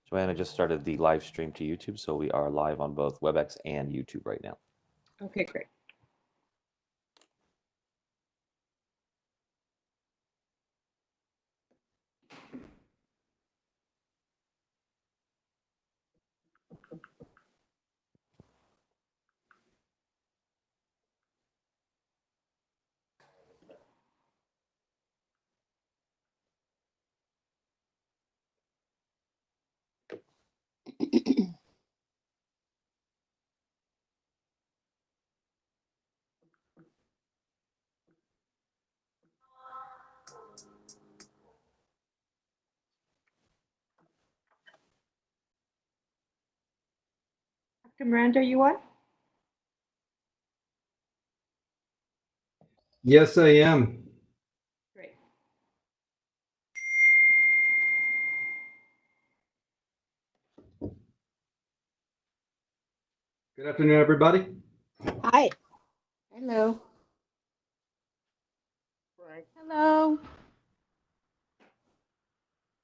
Joanna just started the live stream to YouTube, so we are live on both WebEx and YouTube right now. Okay, great. Dr. Miranda, are you on? Yes, I am. Great. Good afternoon, everybody. Hi. Hello. Hello.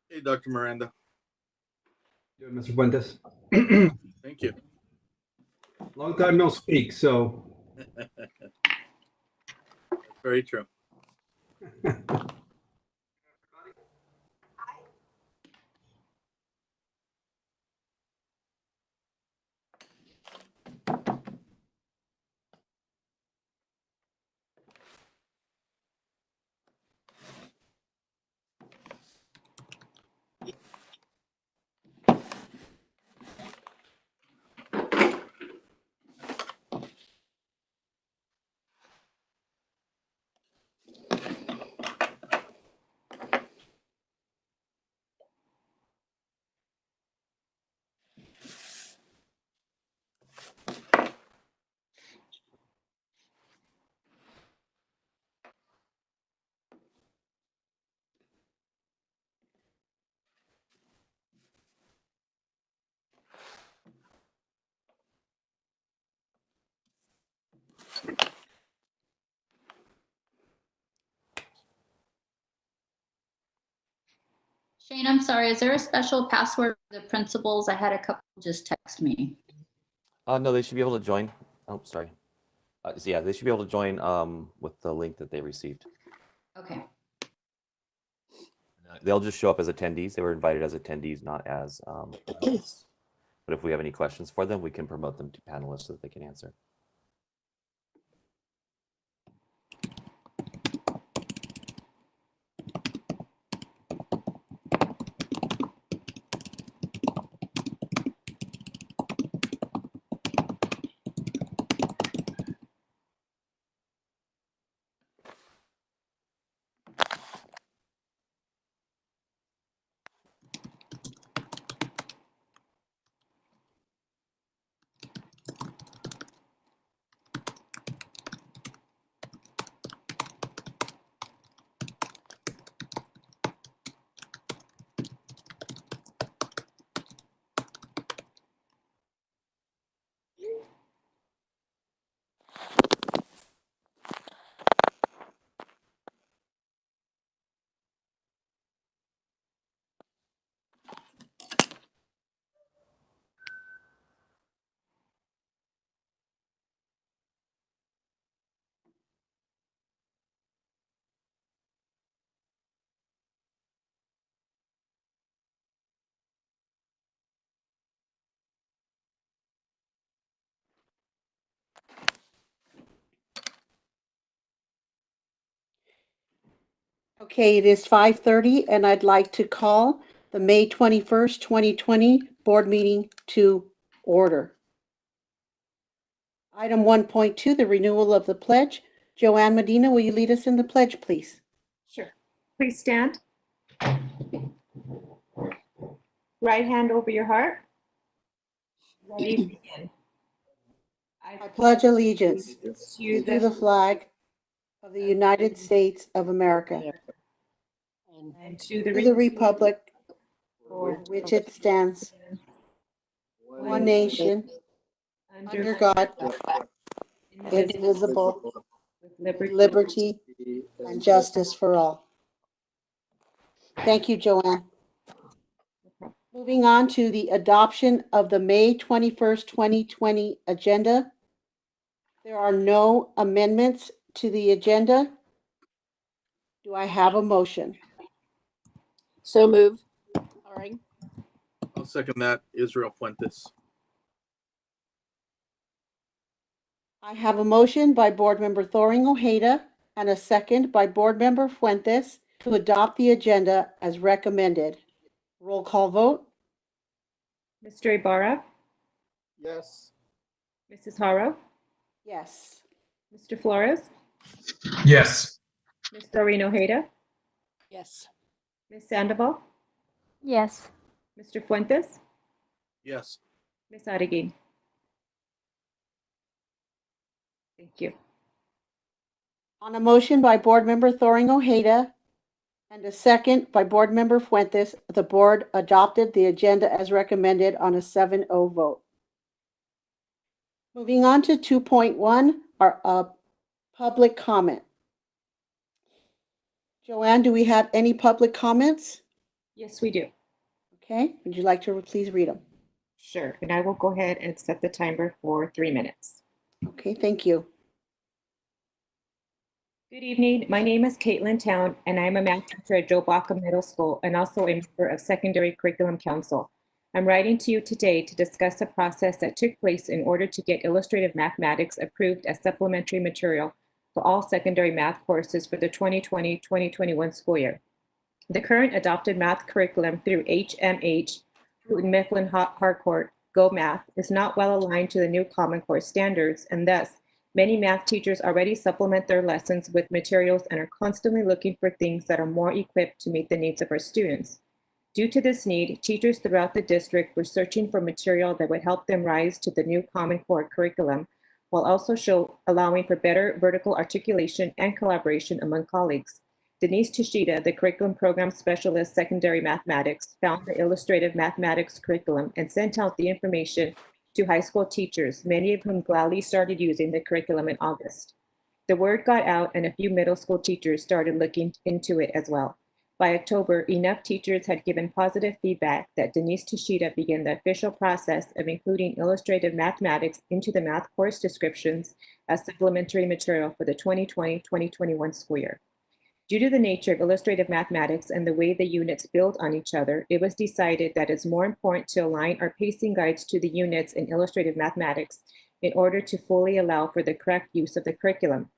Hey, Dr. Miranda. Good, Mr. Fuentes. Thank you. Long time no speak, so. That's very true. Shane, I'm sorry, is there a special password for the principals? I had a couple just text me. No, they should be able to join. Oh, sorry. So yeah, they should be able to join with the link that they received. Okay. They'll just show up as attendees. They were invited as attendees, not as panelists. But if we have any questions for them, we can promote them to panelists so that they can answer. Okay, it is 5:30 and I'd like to call the May 21st, 2020 board meeting to order. Item 1.2, the renewal of the pledge. Joanne Medina, will you lead us in the pledge, please? Sure. Please stand. Right hand over your heart. Ready, begin. I pledge allegiance to to the flag of the United States of America and to to the republic for which it stands, one nation, under God, indivisible, with liberty and justice for all. Thank you, Joanne. Moving on to the adoption of the May 21st, 2020 agenda. There are no amendments to the agenda. Do I have a motion? So move. Sorry. I'll second that. Israel Fuentes. I have a motion by Board Member Thoring Ojeda and a second by Board Member Fuentes to adopt the agenda as recommended. Roll call vote. Mr. Ibarra, Yes. Mrs. Haro, Yes. Mr. Flores, Yes. Ms. Doreen Ojeda, Yes. Ms. Sandoval, Yes. Mr. Fuentes, Yes. Ms. Adigin. Thank you. On a motion by Board Member Thoring Ojeda and a second by Board Member Fuentes, the board adopted the agenda as recommended on a 7-0 vote. Moving on to 2.1, our public comment. Joanne, do we have any public comments? Yes, we do. Okay, would you like to please read them? Sure. And I will go ahead and set the timer for 3 minutes. Okay, thank you. Good evening. My name is Caitlin Town, and I'm a math teacher at Joe Baca Middle School and also a member of Secondary Curriculum Council. I'm writing to you today to discuss a process that took place in order to get illustrative mathematics approved as supplementary material for all secondary math courses for the 2020-2021 school year. The current adopted math curriculum through HMH, Houghton Mifflin Harcourt, Go Math, is not well aligned to the new Common Core standards, and thus, many math teachers already supplement their lessons with materials and are constantly looking for things that are more equipped to meet the needs of our students. Due to this need, teachers throughout the district were searching for material that would help them rise to the new Common Core curriculum, while also allowing for better vertical articulation and collaboration among colleagues. Denise Tishida, the curriculum program specialist, secondary mathematics, found the illustrative mathematics curriculum and sent out the information to high school teachers, many of whom gladly started using the curriculum in August. The word got out and a few middle school teachers started looking into it as well. By October, enough teachers had given positive feedback that Denise Tishida began the official process of including illustrative mathematics into the math course descriptions as supplementary material for the 2020-2021 school year. Due to the nature of illustrative mathematics and the way the units build on each other, it was decided that it's more important to align our pacing guides to the units in illustrative mathematics in order to fully allow for the correct use of the curriculum.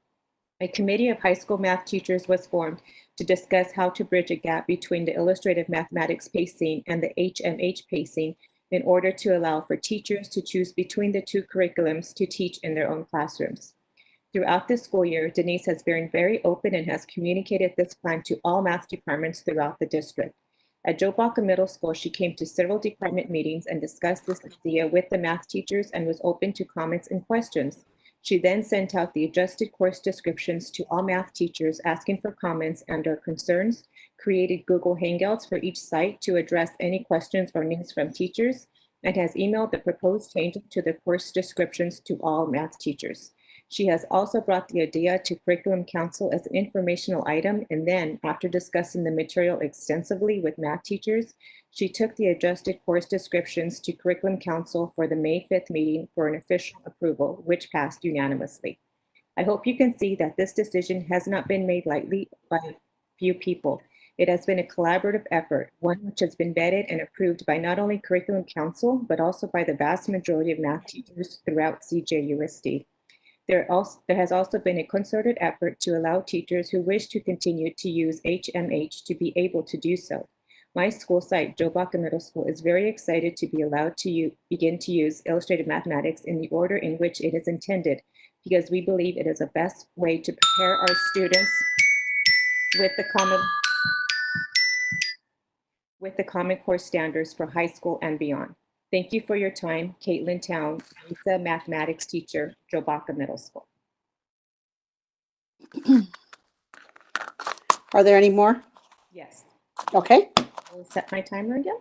A committee of high school math teachers was formed to discuss how to bridge a gap between the illustrative mathematics pacing and the HMH pacing in order to allow for teachers to choose between the two curriculums to teach in their own classrooms. Throughout this school year, Denise has been very open and has communicated this plan to all math departments throughout the district. At Joe Baca Middle School, she came to several department meetings and discussed this idea with the math teachers and was open to comments and questions. She then sent out the adjusted course descriptions to all math teachers asking for comments and/or concerns, created Google Hangouts for each site to address any questions or needs from teachers, and has emailed the proposed changes to the course descriptions to all math teachers. She has also brought the idea to Curriculum Council as an informational item, and then, after discussing the material extensively with math teachers, she took the adjusted course descriptions to Curriculum Council for the May 5th meeting for an official approval, which passed unanimously. I hope you can see that this decision has not been made lightly by a few people. It has been a collaborative effort, one which has been vetted and approved by not only Curriculum Council, but also by the vast majority of math teachers throughout CJUSD. There has also been a concerted effort to allow teachers who wish to continue to use HMH to be able to do so. My school site, Joe Baca Middle School, is very excited to be allowed to begin to use illustrative mathematics in the order in which it is intended, because we believe it is the best way to prepare our students with the Common Core standards for high school and beyond. Thank you for your time. Caitlin Town, Lisa, mathematics teacher, Joe Baca Middle School. Are there any more? Yes. Okay. I will set my timer again.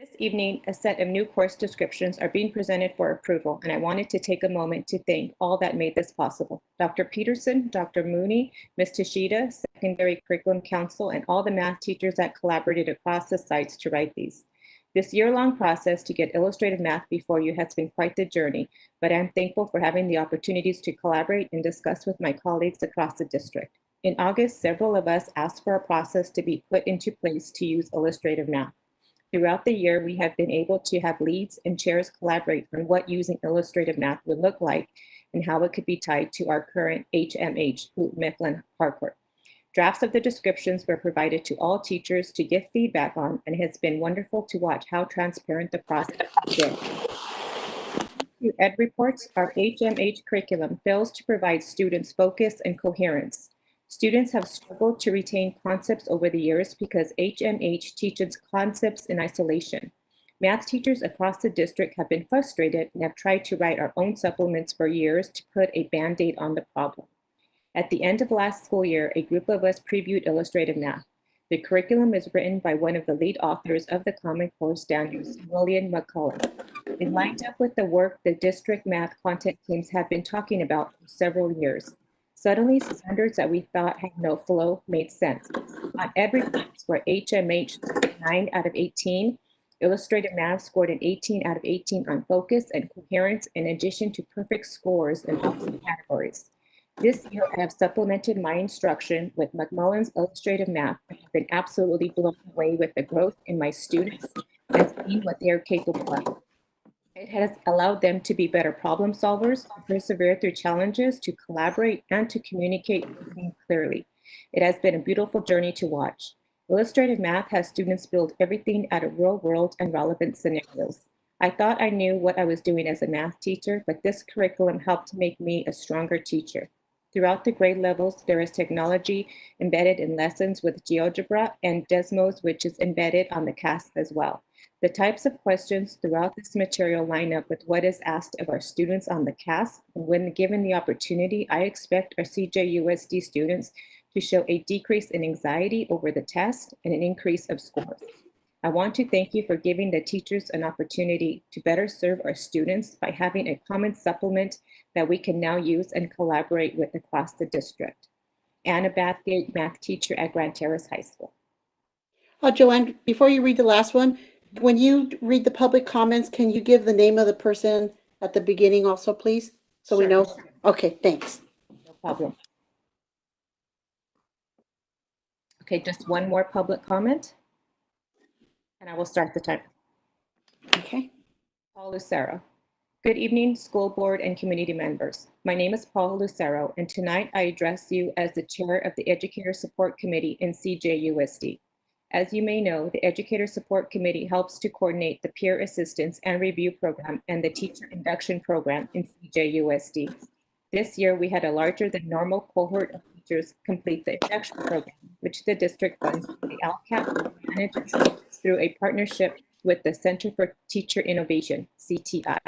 This evening, a set of new course descriptions are being presented for approval, and I wanted to take a moment to thank all that made this possible. Dr. Peterson, Dr. Mooney, Ms. Tashida, Secondary Curriculum Council, and all the math teachers that collaborated across the sites to write these. This year-long process to get illustrative math before you has been quite the journey, but I'm thankful for having the opportunities to collaborate and discuss with my colleagues across the district. In August, several of us asked for a process to be put into place to use illustrative math. Throughout the year, we have been able to have leads and chairs collaborate on what using illustrative math would look like and how it could be tied to our current HMH, Mifflin Harcourt. Drafts of the descriptions were provided to all teachers to give feedback on, and it has been wonderful to watch how transparent the process has been. Through Ed reports, our HMH curriculum fails to provide students focus and coherence. Students have struggled to retain concepts over the years because HMH teaches concepts in isolation. Math teachers across the district have been frustrated and have tried to write our own supplements for years to put a Band-Aid on the problem. At the end of last school year, a group of us previewed illustrative math. The curriculum is written by one of the lead authors of the Common Core standards, William McCullough. It lined up with the work the district math content teams have been talking about for several years. Suddenly, standards that we thought had no flow made sense. On every class where HMH scored 9 out of 18, illustrative math scored an 18 out of 18 on focus and coherence, in addition to perfect scores in all categories. This year, I have supplemented my instruction with McMullen's illustrative math and have been absolutely blown away with the growth in my students and seeing what they are capable of. It has allowed them to be better problem solvers, to persevere through challenges, to collaborate, and to communicate clearly. It has been a beautiful journey to watch. Illustrative math has students build everything out of real world and relevant scenarios. I thought I knew what I was doing as a math teacher, but this curriculum helped make me a stronger teacher. Throughout the grade levels, there is technology embedded in lessons with GeoGebra and Desmos, which is embedded on the CAS as well. The types of questions throughout this material line up with what is asked of our students on the CAS, and when given the opportunity, I expect our CJUSD students to show a decrease in anxiety over the test and an increase of scores. I want to thank you for giving the teachers an opportunity to better serve our students by having a common supplement that we can now use and collaborate with across the district. Anna Bathgate, math teacher at Grand Terrace High School. Joanne, before you read the last one, when you read the public comments, can you give the name of the person at the beginning also, please? So we Sure. know. Okay, thanks. No problem. Okay, just one more public comment, and I will start the timer. Okay. Paul Lucero. Good evening, school board and community members. My name is Paul Lucero, and tonight I address you as the chair of the Educator Support Committee in CJUSD. As you may know, the Educator Support Committee helps to coordinate the Peer Assistance and Review Program and the Teacher Induction Program in CJUSD. This year, we had a larger than normal cohort of teachers complete the induction program, which the district funds through the LCAP manages through a partnership with the Center for Teacher Innovation, CTI.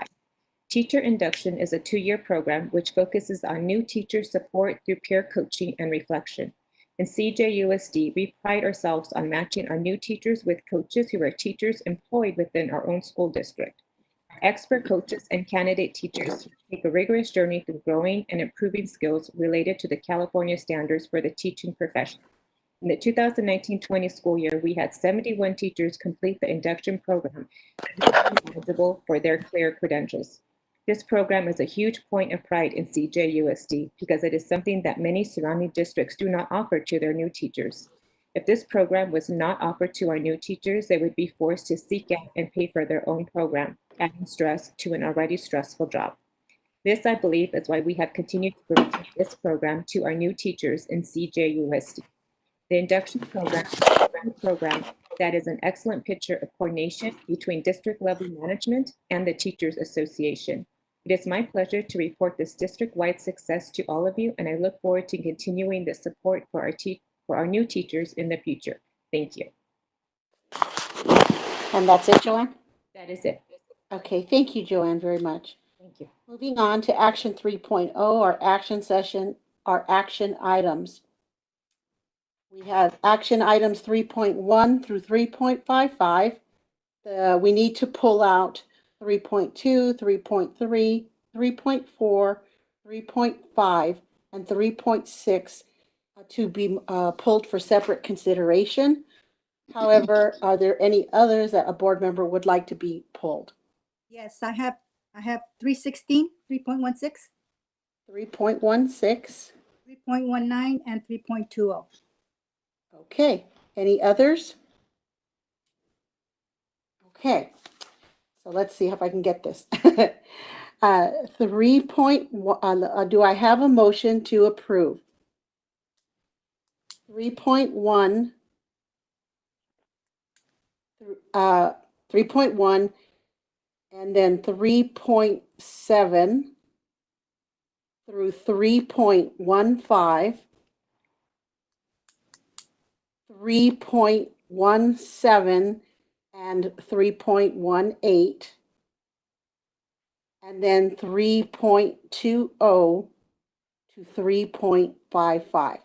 Teacher Induction is a 2-year program which focuses on new teacher support through peer coaching and reflection. In CJUSD, we pride ourselves on matching our new teachers with coaches who are teachers employed within our own school district. Expert coaches and candidate teachers take a rigorous journey through growing and improving skills related to the California standards for the teaching profession. In the 2019-20 school year, we had 71 teachers complete the induction program and eligible for their clear credentials. This program is a huge point of pride in CJUSD because it is something that many surrounding districts do not offer to their new teachers. If this program was not offered to our new teachers, they would be forced to seek out and pay for their own program, adding stress to an already stressful job. This, I believe, is why we have continued to provide this program to our new teachers in CJUSD. The induction program is a program that is an excellent picture of coordination between district level management and the Teachers Association. It is my pleasure to report this district-wide success to all of you, and I look forward to continuing the support for our new teachers in the future. Thank you. And that's it, Joanne? That is it. Okay, thank you, Joanne, very much. Thank you. Moving on to Action 3.0, our action session, our action items. We have action items 3.1 through 3.55. We need to pull out 3.2, 3.3, 3.4, 3.5, and 3.6 to be pulled for separate consideration. However, are there any others that a board member would like to be pulled? Yes, I have 316, 3.16, 3.16. 3.19, and 3.20. Okay, any others? Okay, so let's see if I can get this. 3.1, do I have a motion to approve? 3.1, 3.1, and then 3.7 through 3.15, 3.17 and 3.18, and then 3.20 to 3.55.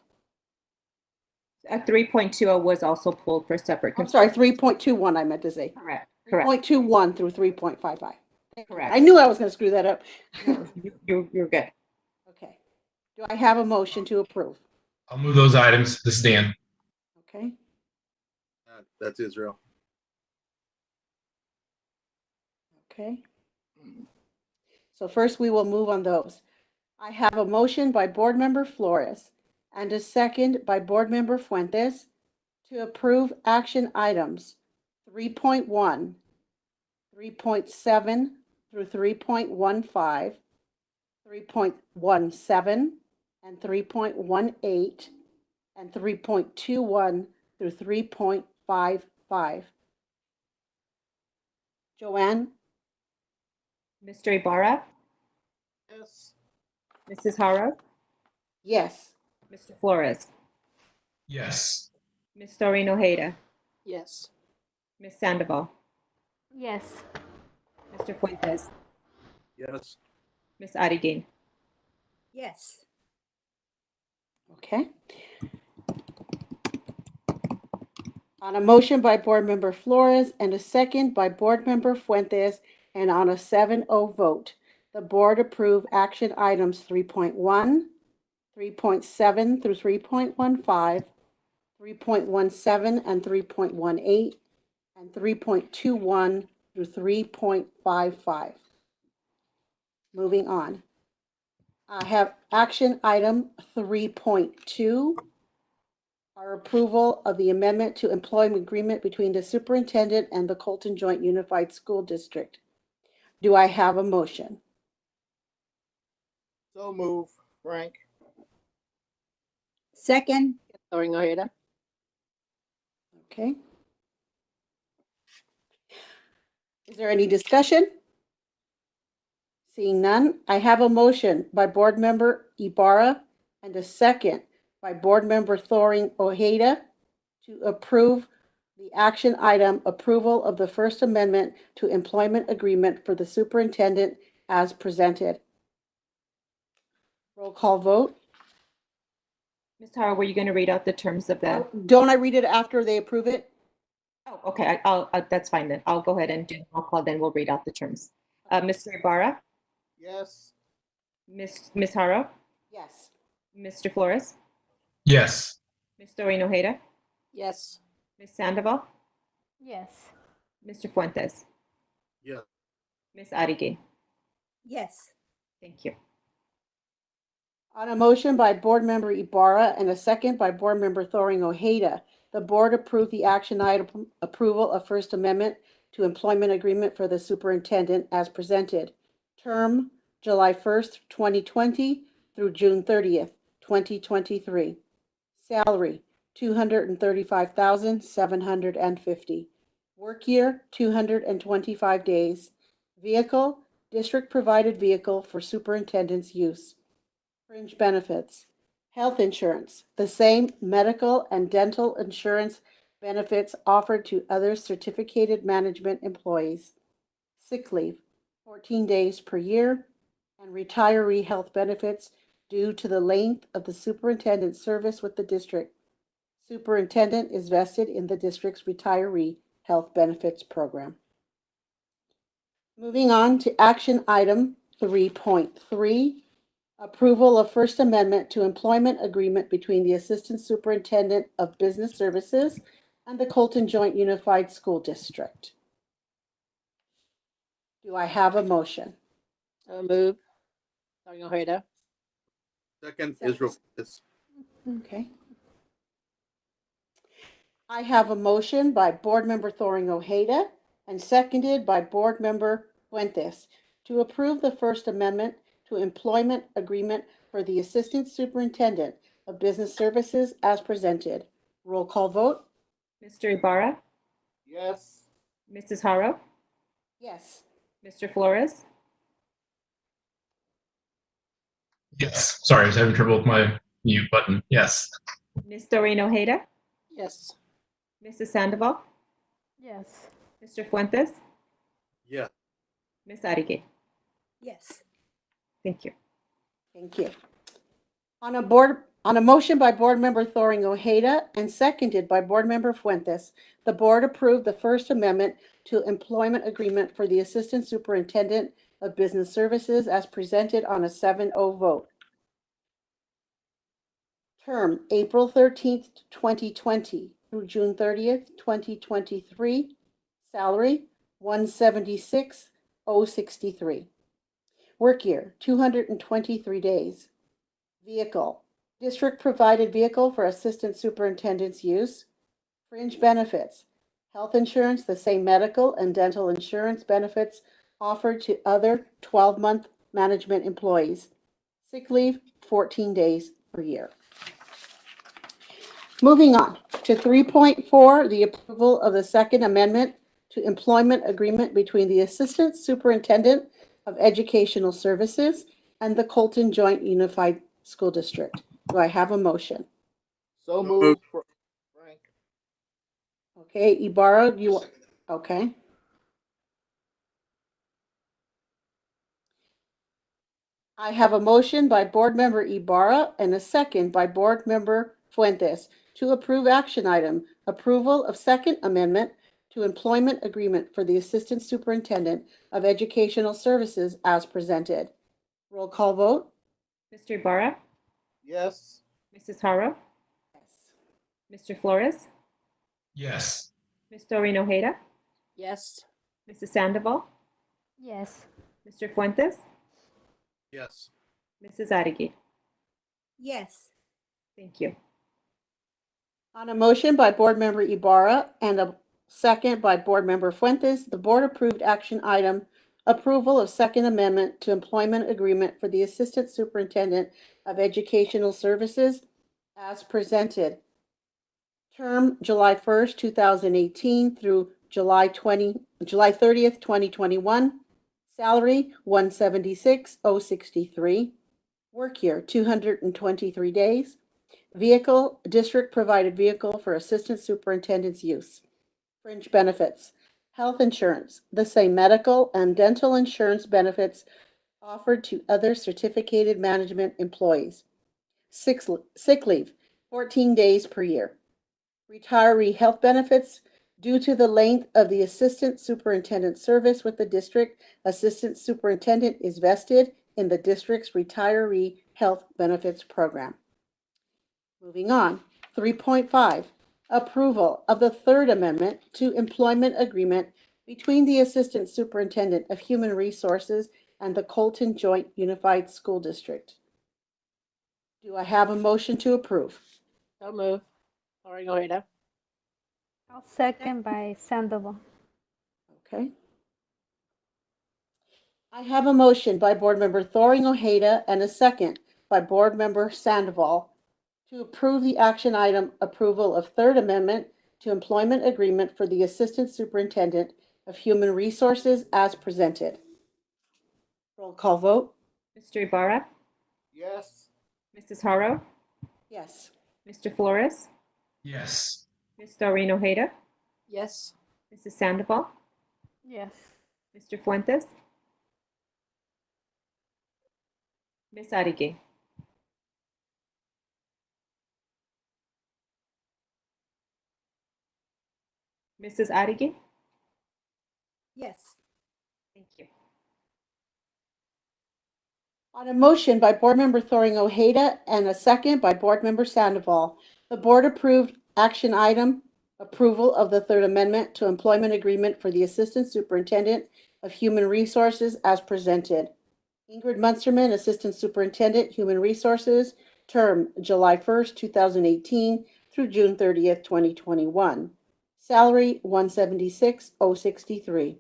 3.20 was also pulled for separate. I'm sorry, 3.21 I meant to say. Correct. 3.21 through 3.55. Correct. I knew I was going to screw that up. No, you're good. Okay. Do I have a motion to approve? I'll move those items. This is Dan. Okay. That's Israel. Okay. So first we will move on those. I have a motion by Board Member Flores and a second by Board Member Fuentes to approve action items 3.1, 3.7 through 3.15, 3.17 and 3.18, and 3.21 through 3.55. Joanne? Mr. Ibarra, Yes. Mrs. Haro, Yes. Mr. Flores, Yes. Ms. Doreen Ojeda, Yes. Ms. Sandoval, Yes. Mr. Fuentes, Yes. Ms. Adigin. Yes. Okay. On a motion by Board Member Flores and a second by Board Member Fuentes, and on a 7-0 vote, the board approved action items 3.1, 3.7 through 3.15, 3.17 and 3.18, and 3.21 through 3.55. Moving on. I have action item 3.2. Our approval of the amendment to employment agreement between the superintendent and the Colton Joint Unified School District. Do I have a motion? So move, Frank. Second. Doreen Ojeda. Okay. Is there any discussion? Seeing none, I have a motion by Board Member Ibarra and a second by Board Member Thoring Ojeda to approve the action item approval of the First Amendment to employment agreement for the superintendent as presented. Roll call vote. Ms. Haro, were you going to read out the terms of the? Don't I read it after they approve it? Oh, okay. I'll that's fine then. I'll go ahead and do a roll call. Then we'll read out the terms. Mr. Ibarra, Yes. Ms. Haro, Yes. Mr. Flores, Yes. Ms. Doreen Ojeda, Yes. Ms. Sandoval, Yes. Mr. Fuentes, Yes. Ms. Adigin. Yes. Thank you. On a motion by Board Member Ibarra and a second by Board Member Thoring Ojeda, the board approved the action item approval of First Amendment to employment agreement for the superintendent as presented. Term July 1st, 2020 through June 30th, 2023. Salary $235,750. Work year 225 days. Vehicle district provided vehicle for superintendent's use. Fringe benefits. Health insurance, the same medical and dental insurance benefits offered to other certificated management employees. Sick leave, 14 days per year, and retiree health benefits due to the length of the superintendent's service with the district. Superintendent is vested in the district's retiree health benefits program. Moving on to action item 3.3, approval of First Amendment to employment agreement between the Assistant Superintendent of Business Services and the Colton Joint Unified School District. Do I have a motion? So moved. Starting Ojeda. Second, Israel. Yes. Okay. I have a motion by Board Member Thoring Ojeda and seconded by Board Member Fuentes to approve the First Amendment to employment agreement for the Assistant Superintendent of Business Services as presented. Roll call vote? Mr. Ibarra, Yes. Mrs. Haro, Yes. Mr. Flores, Yes. Sorry, I was having trouble with my mute button. Yes. Ms. Doreen Ojeda, Yes. Mrs. Sandoval, Yes. Mr. Fuentes, Yeah. Ms. Arrigue. Yes. Thank you. Thank you. On a motion by Board Member Thoring Ojeda and seconded by Board Member Fuentes, the board approved the First Amendment to employment agreement for the Assistant Superintendent of Business Services as presented on a 7-0 vote. Term April 13th, 2020 through June 30th, 2023. Salary $176,063. Work year 223 days. Vehicle district provided vehicle for assistant superintendent's use. Fringe benefits: health insurance, the same medical and dental insurance benefits offered to other 12-month management employees. Sick leave 14 days per year. Moving on to 3.4, the approval of the Second Amendment to employment agreement between the Assistant Superintendent of Educational Services and the Colton Joint Unified School District. Do I have a motion? So moved, Frank. Okay, Ibarra, okay. I have a motion by Board Member Ibarra and a second by Board Member Fuentes to approve action item, approval of Second Amendment to employment agreement for the Assistant Superintendent of Educational Services as presented. Roll call vote? Mr. Ibarra, Yes. Mrs. Haro, Yes. Mr. Flores, Yes. Ms. Doreen Ojeda, Yes. Mrs. Sandoval, Yes. Mr. Fuentes, Yes. Mrs. Arrigue. Yes. Thank you. On a motion by Board Member Ibarra and a second by Board Member Fuentes, the board approved action item approval of Second Amendment to employment agreement for the Assistant Superintendent of Educational Services as presented. Term July 1st, 2018 through July 30th, 2021. Salary $176,063. Work year 223 days. Vehicle, district provided vehicle for assistant superintendent's use. Fringe benefits: health insurance, the same medical and dental insurance benefits offered to other certificated management employees. Sick leave, 14 days per year. Retiree health benefits: due to the length of the assistant superintendent service with the district, assistant superintendent is vested in the district's retiree health benefits program. Moving on, 3.5, approval of the Third Amendment to employment agreement between the Assistant Superintendent of Human Resources and the Colton Joint Unified School District. Do I have a motion to approve? So moved. Starting Ojeda. I'll second by Sandoval. Okay. I have a motion by Board Member Thoring Ojeda and a second by Board Member Sandoval to approve the action item approval of Third Amendment to employment agreement for the Assistant Superintendent of Human Resources as presented. Roll call vote? Mr. Ibarra, Yes. Mrs. Haro, Yes. Mr. Flores, Yes. Ms. Doreen Ojeda, Yes. Mrs. Sandoval, Yes. Mr. Fuentes, Ms. Arrigue. Mrs. Arrigue. Yes. Thank you. On a motion by Board Member Thoring Ojeda and a second by Board Member Sandoval, the Board approved action item approval of the Third Amendment to Employment Agreement for the Assistant Superintendent of Human Resources as presented. Ingrid Munsterman, Assistant Superintendent, Human Resources, term July 1st, 2018 through June 30th, 2021. Salary $176,063.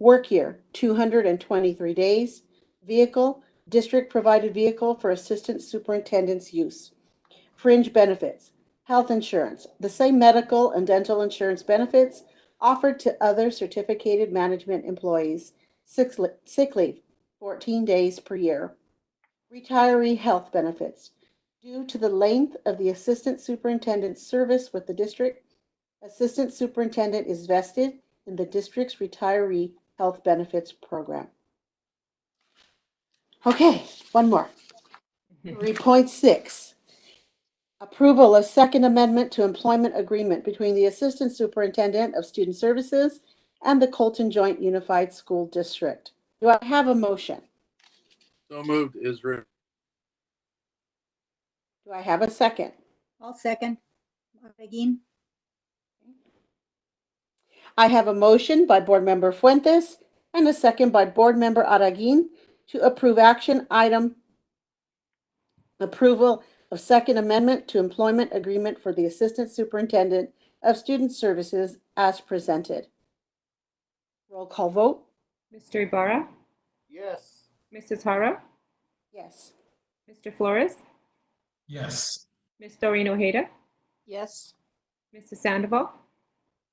Work year 223 days. Vehicle district provided vehicle for assistant superintendent's use. Fringe benefits, health insurance, the same medical and dental insurance benefits offered to other certificated management employees. Sick leave, 14 days per year. Retiree health benefits. Due to the length of the assistant superintendent's service with the district, assistant superintendent is vested in the district's retiree health benefits program. Okay, one more. 3.6. Approval of Second Amendment to Employment Agreement between the Assistant Superintendent of Student Services and the Colton Joint Unified School District. Do I have a motion? So moved, Israel. Do I have a second? I'll second. Again. I have a motion by Board Member Fuentes and a second by Board Member Araguin to approve action item approval of Second Amendment to Employment Agreement for the Assistant Superintendent of Student Services as presented. Roll call vote. Mr. Ibarra, Yes. Mrs. Hara, Yes. Mr. Flores, Yes. Ms. Doreen Ojeda, Yes. Mrs. Sandoval,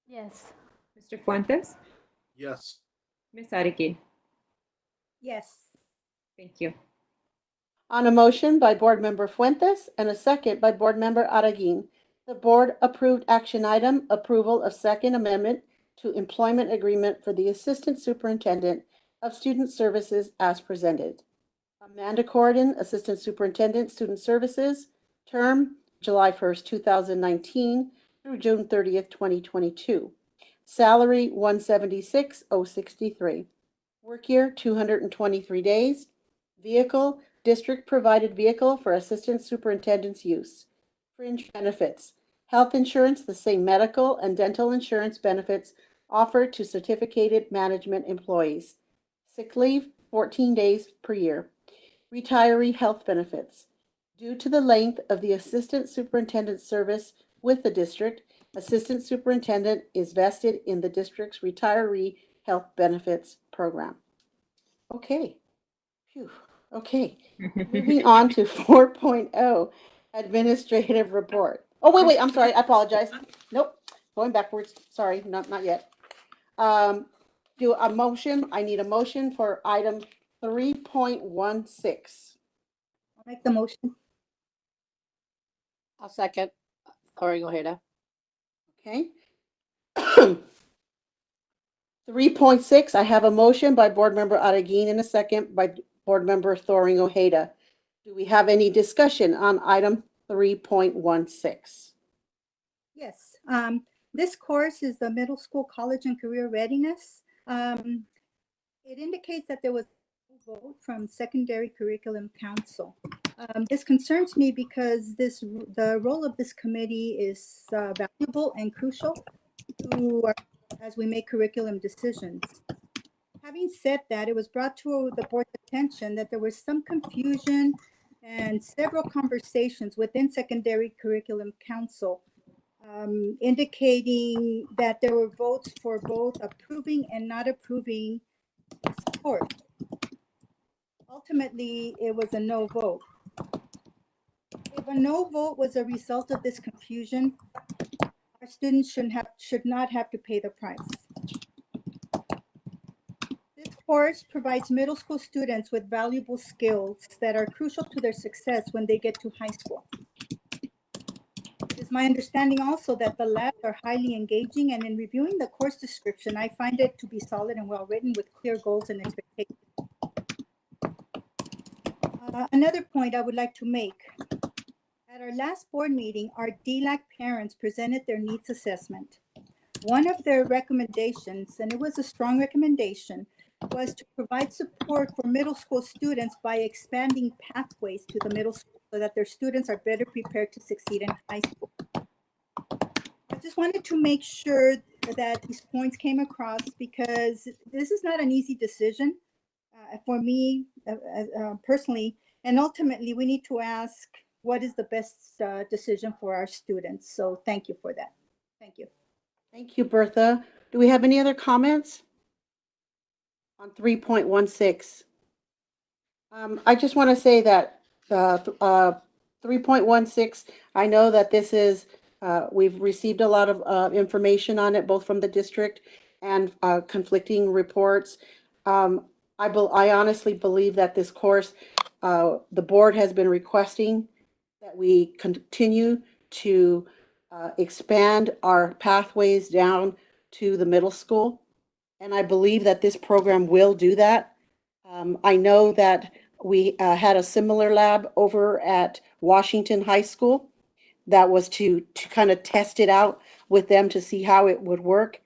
Yes. Mr. Fuentes, Yes. Ms. Aregui. Yes. Thank you. On a motion by Board Member Fuentes and a second by Board Member Araguin, the Board approved action item approval of Second Amendment to Employment Agreement for the Assistant Superintendent of Student Services as presented. Amanda Corridon, Assistant Superintendent, Student Services, term July 1st, 2019 through June 30th, 2022. Salary $176,063. Work year 223 days. Vehicle district provided vehicle for assistant superintendent's use. Fringe benefits, health insurance, the same medical and dental insurance benefits offered to certificated management employees. Sick leave, 14 days per year. Retiree health benefits. Due to the length of the assistant superintendent's service with the district, assistant superintendent is vested in the district's retiree health benefits program. Okay. Phew. Okay. Moving on to 4.0, administrative report. Oh, wait, I'm sorry. I apologize. Nope. Going backwards. Sorry, not yet. Do a motion. I need a motion for item 3.16. I'll make the motion. I'll second. Thoring Ojeda. Okay. 3.6, I have a motion by Board Member Araguin and a second by Board Member Thoring Ojeda. Do we have any discussion on item 3.16? Yes. This course is the Middle School College and Career Readiness. It indicates that there was a vote from Secondary Curriculum Council. This concerns me because the role of this committee is valuable and crucial as we make curriculum decisions. Having said that, it was brought to the board's attention that there was some confusion and several conversations within Secondary Curriculum Council indicating that there were votes for both approving and not approving this course. Ultimately, it was a no vote. If a no vote was a result of this confusion, our students should not have to pay the price. This course provides middle school students with valuable skills that are crucial to their success when they get to high school. It is my understanding also that the labs are highly engaging, and in reviewing the course description, I find it to be solid and well written with clear goals and expectations. Another point I would like to make. At our last board meeting, our DLAC parents presented their needs assessment. One of their recommendations, and it was a strong recommendation, was to provide support for middle school students by expanding pathways to the middle school so that their students are better prepared to succeed in high school. I just wanted to make sure that these points came across because this is not an easy decision for me personally, and ultimately we need to ask what is the best decision for our students. So thank you for that. Thank you. Thank you, Bertha. Do we have any other comments on 3.16? I just want to say that 3.16, I know that this is, we've received a lot of information on it, both from the district and conflicting reports. I honestly believe that this course, the board has been requesting that we continue to expand our pathways down to the middle school. And I believe that this program will do that. I know that we had a similar lab over at Washington High School that was to kind of test it out with them to see how it would work.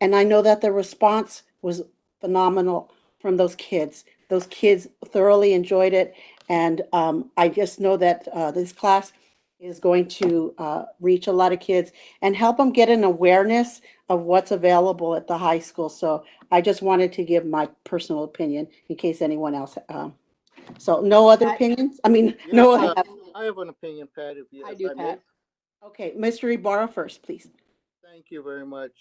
And I know that the response was phenomenal from those kids. Those kids thoroughly enjoyed it. And I just know that this class is going to reach a lot of kids and help them get an awareness of what's available at the high school. So I just wanted to give my personal opinion in case anyone else. So no other opinions? I mean, Yes, no. I have an opinion, Pat, if I if do, may. Pat. Okay, Mr. Ibarra first, please. Thank you very much.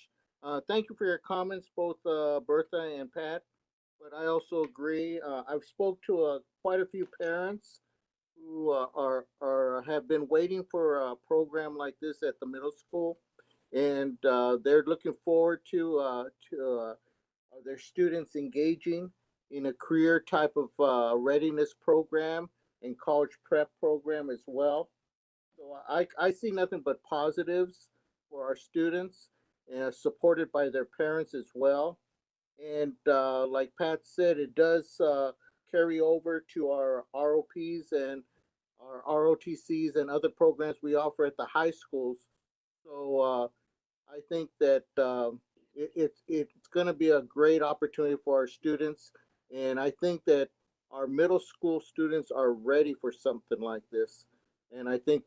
Thank you for your comments, both Bertha and Pat. But I also agree. I've spoke to quite a few parents who have been waiting for a program like this at the middle school, and they're looking forward to their students engaging in a career type of readiness program and college prep program as well. So I see nothing but positives for our students, supported by their parents as well. And like Pat said, it does carry over to our ROPs and our ROTCs and other programs we offer at the high schools. So I think that it's going to be a great opportunity for our students, and I think that our middle school students are ready for something like this, and I think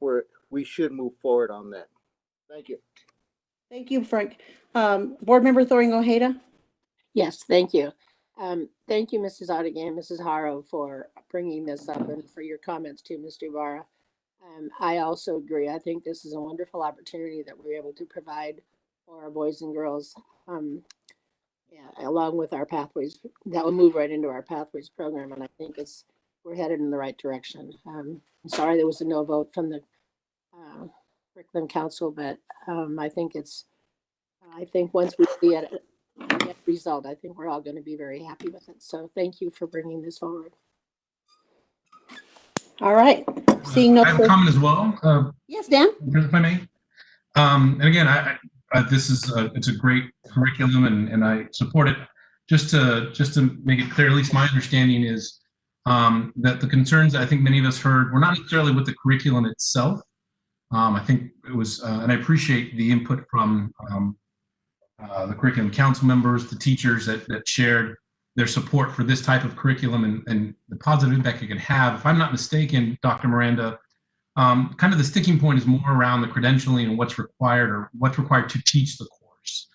we should move forward on that. Thank you. Thank you, Frank. Board Member Thoring Ojeda. Yes, thank you. Thank you, Mrs. Odigay and Mrs. Haro, for bringing this up and for your comments too, Mr. Ibarra. I also agree. I think this is a wonderful opportunity that we're able to provide for our boys and girls, yeah, along with our pathways. That will move right into our pathways program, and I think we're headed in the right direction. I'm sorry there was a no vote from the curriculum council, but I think once we see it, the end result, I think we're all going to be very happy with it. So thank you for bringing this forward. All right. Seeing no I have a comment as well. Yes, Dan. If I may. And again, this is it's a great curriculum, and I support it. Just to make it clear, at least my understanding is that the concerns that I think many of us heard were not necessarily with the curriculum itself. I think it was, and I appreciate the input from the curriculum council members, the teachers that shared their support for this type of curriculum and the positive impact it could have. If I'm not mistaken, Dr. Miranda, kind of the sticking point is more around the credentialing and what's required or what's required to teach the course.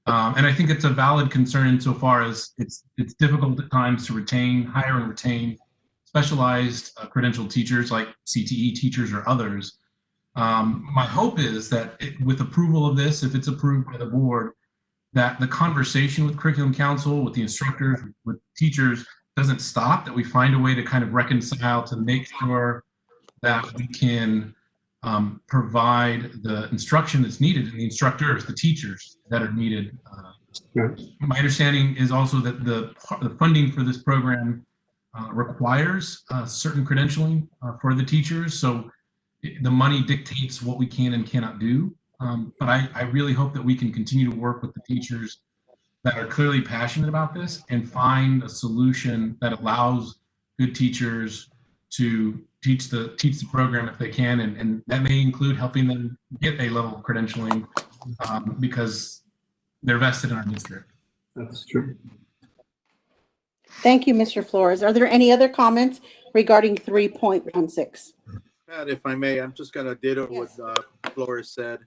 And I think it's a valid concern insofar as it's difficult at times to hire and retain specialized credentialed teachers like CTE teachers or others. My hope is that with approval of this, if it's approved by the board, that the conversation with curriculum council, with the instructors, with teachers doesn't stop, that we find a way to kind of reconcile to make sure that we can provide the instruction that's needed and the instructors, the teachers that are needed. My understanding is also that the funding for this program requires certain credentialing for the teachers. So the money dictates what we can and cannot do. But I really hope that we can continue to work with the teachers that are clearly passionate about this and find a solution that allows good teachers to teach the program if they can, and that may include helping them get A-level credentialing because they're vested in our district. That's true. Thank you, Mr. Flores. Are there any other comments regarding 3.16? Pat, if I may, I'm just gonna ditto Yes. what Flores said.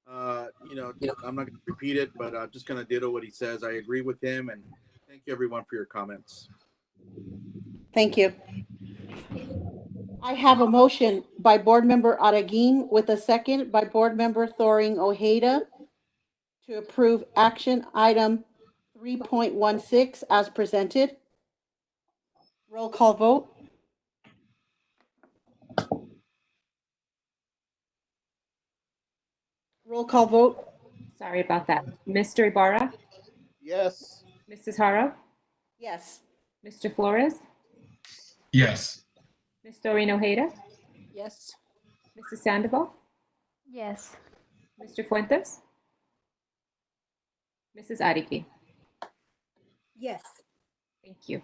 I'm not gonna repeat it, but I'm just gonna ditto what he says. I agree with him, and thank you everyone for your comments. Thank you. I have a motion by Board Member Araguin with a second by Board Member Thoring Ojeda to approve action item 3.16 as presented. Roll call vote. Roll call vote. Sorry about that. Mr. Ibarra, Yes. Mrs. Haro, Yes. Mr. Flores, Yes. Ms. Doreen Ojeda, Yes. Mrs. Sandoval, Yes. Mr. Fuentes, Mrs. Ariki. Yes. Thank you.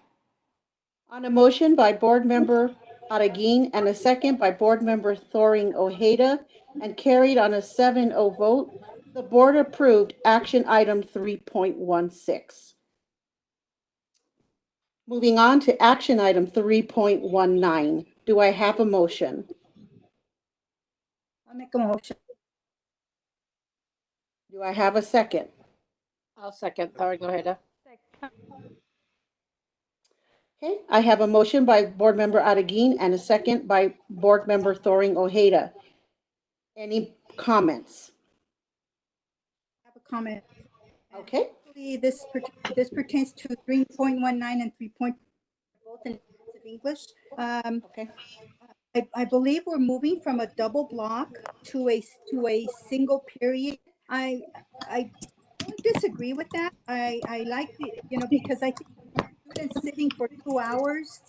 On a motion by Board Member Araguin and a second by Board Member Thoring Ojeda and carried on a 7-0 vote, the board approved action item 3.16. Moving on to action item 3.19. Do I have a motion? I'll make a motion. Do I have a second? I'll second. Thorn Ojeda. Okay, I have a motion by Board Member Araguin and a second by Board Member Thoring Ojeda. Any comments? I have a comment. Okay. Actually, this pertains to 3.19 and 3. Both in English. Okay. I believe we're moving from a double block to a single period. I don't disagree with that. I like the, because I think students sitting for 2 hours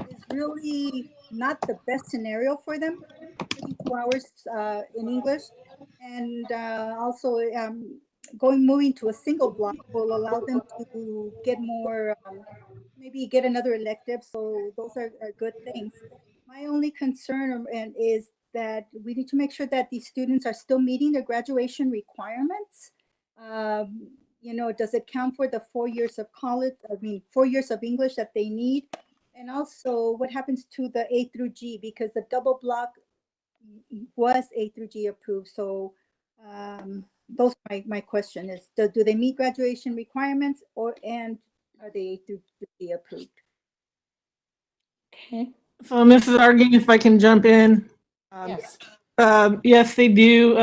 is really not the best scenario for them, sitting 2 hours in English. And also moving to a single block will allow them to get more, maybe get another elective. So those are good things. My only concern is that we need to make sure that these students are still meeting their graduation requirements. Does it count for the 4 years of college? 4 years of English that they need? And also what happens to the A through G, because the double block was A through G approved. So those are my question is, do they meet graduation requirements and are they A through G approved? Okay. So, Mrs. Arging, if I can jump in. Yes. Yes, they do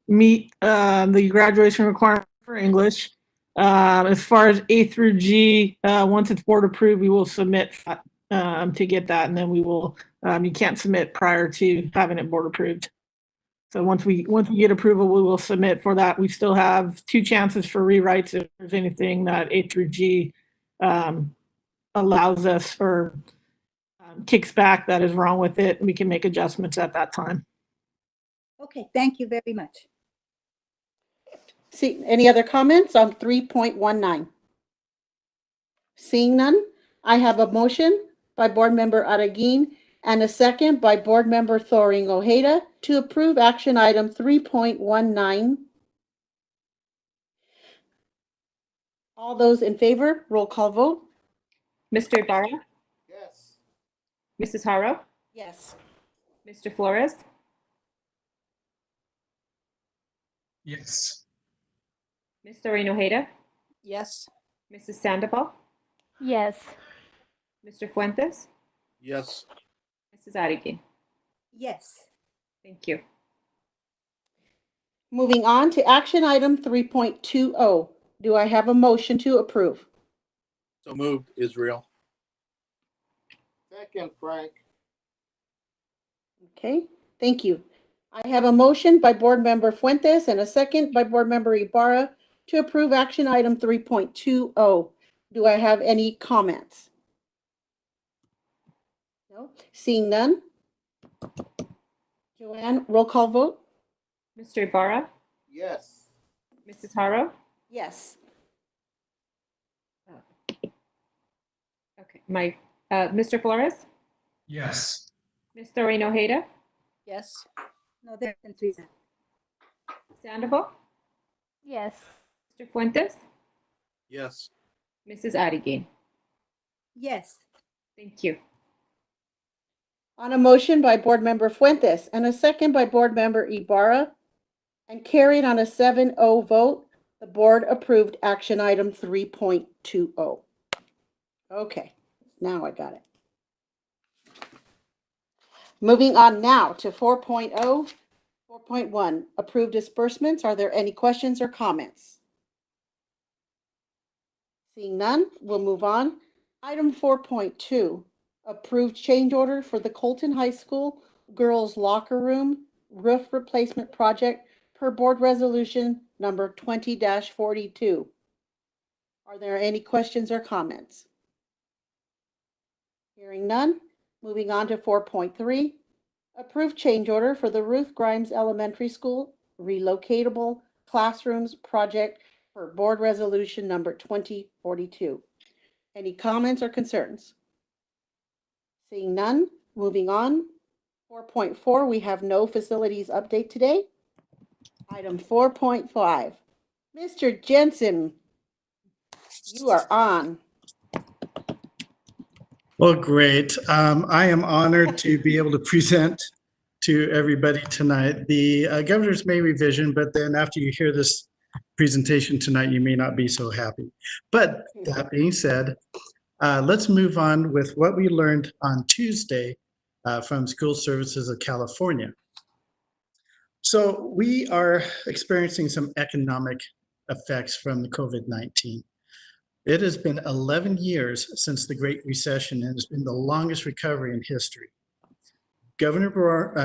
meet the graduation requirement for English. As far as A through G, once it's board approved, we will submit to get that, and then we will. You can't submit prior to having it board approved. So once we get approval, we will submit for that. We still have 2 chances for rewrites if there's anything that A through G allows us or kicks back that is wrong with it. We can make adjustments at that time. Okay, thank you very much. See, any other comments on 3.19? Seeing none, I have a motion by Board Member Araguin and a second by Board Member Thoring Ojeda to approve action item 3.19. All those in favor, roll call vote. Mr. Ibarra, Yes. Mrs. Haro, Yes. Mr. Flores, Yes. Ms. Doreen Ojeda, Yes. Mrs. Sandoval, Yes. Mr. Fuentes, Yes. Mrs. Ariki. Yes. Thank you. Moving on to action item 3.20. Do I have a motion to approve? So moved, Israel. Second, Frank. Okay, thank you. I have a motion by Board Member Fuentes and a second by Board Member Ibarra to approve action item 3.20. Do I have any comments? No, seeing none. Joanne, roll call vote. Mr. Ibarra, Yes. Mrs. Haro. Yes. Okay, Mr. Flores, Yes. Ms. Doreen Ojeda, Yes. No, there's three. Sandoval, Yes. Mr. Fuentes, Yes. Mrs. Ariki. Yes. Thank you. On a motion by Board Member Fuentes and a second by Board Member Ibarra, and carried on a 7-0 vote, the board approved action item 3.20. Okay, now I got it. Moving on now to 4.0, 4.1, approved disbursements. Are there any questions or comments? Seeing none, we'll move on. Item 4.2, approved change order for the Colton High School girls' locker room roof replacement project per board resolution number 20-42. Are there any questions or comments? Hearing none, moving on to 4.3, approved change order for the Ruth Grimes Elementary School relocatable classrooms project for board resolution number 2042. Any comments or concerns? Seeing none, moving on. 4.4, we have no facilities update today. Item 4.5, Mr. Jensen, you are on. Well, great. I am honored to be able to present to everybody tonight. The governor's May revision, but then after you hear this presentation tonight, you may not be so happy. But that being said, let's move on with what we learned on Tuesday from School Services of California. So we are experiencing some economic effects from the COVID-19. It has been 11 years since the Great Recession and it's been the longest recovery in history. Governor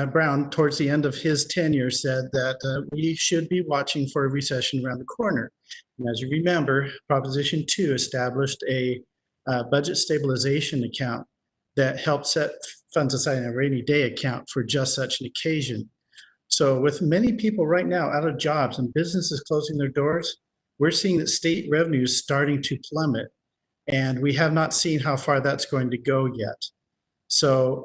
Brown, towards the end of his tenure, said that we should be watching for a recession around the corner. And as you remember, Proposition 2 established a budget stabilization account that helped set funds aside in a rainy day account for just such an occasion. So with many people right now out of jobs and businesses closing their doors, we're seeing that state revenue is starting to plummet, and we have not seen how far that's going to go yet. So,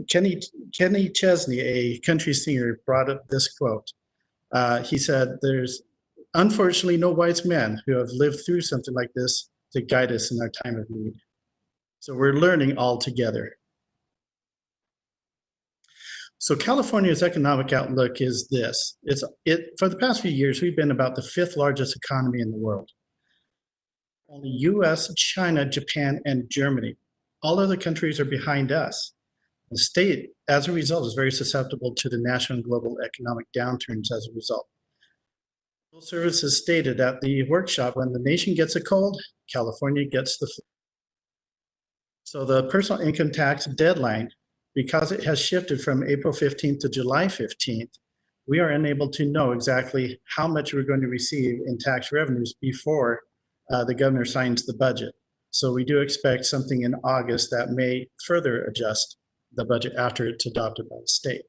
Kenny Chesney, a country singer, brought up this quote. He said, "There's unfortunately no wise men who have lived through something like this to guide us in our time of need." So we're learning all together. So California's economic outlook is this. For the past few years, we've been about the 5th largest economy in the world. Only US, China, Japan, and Germany. All other countries are behind us. The state, as a result, is very susceptible to the national and global economic downturns as a result. School Services stated at the workshop, when the nation gets a cold, California gets the flu. So the personal income tax deadline, because it has shifted from April 15th to July 15th, we are unable to know exactly how much we're going to receive in tax revenues before the governor signs the budget. So we do expect something in August that may further adjust the budget after it's adopted by the state.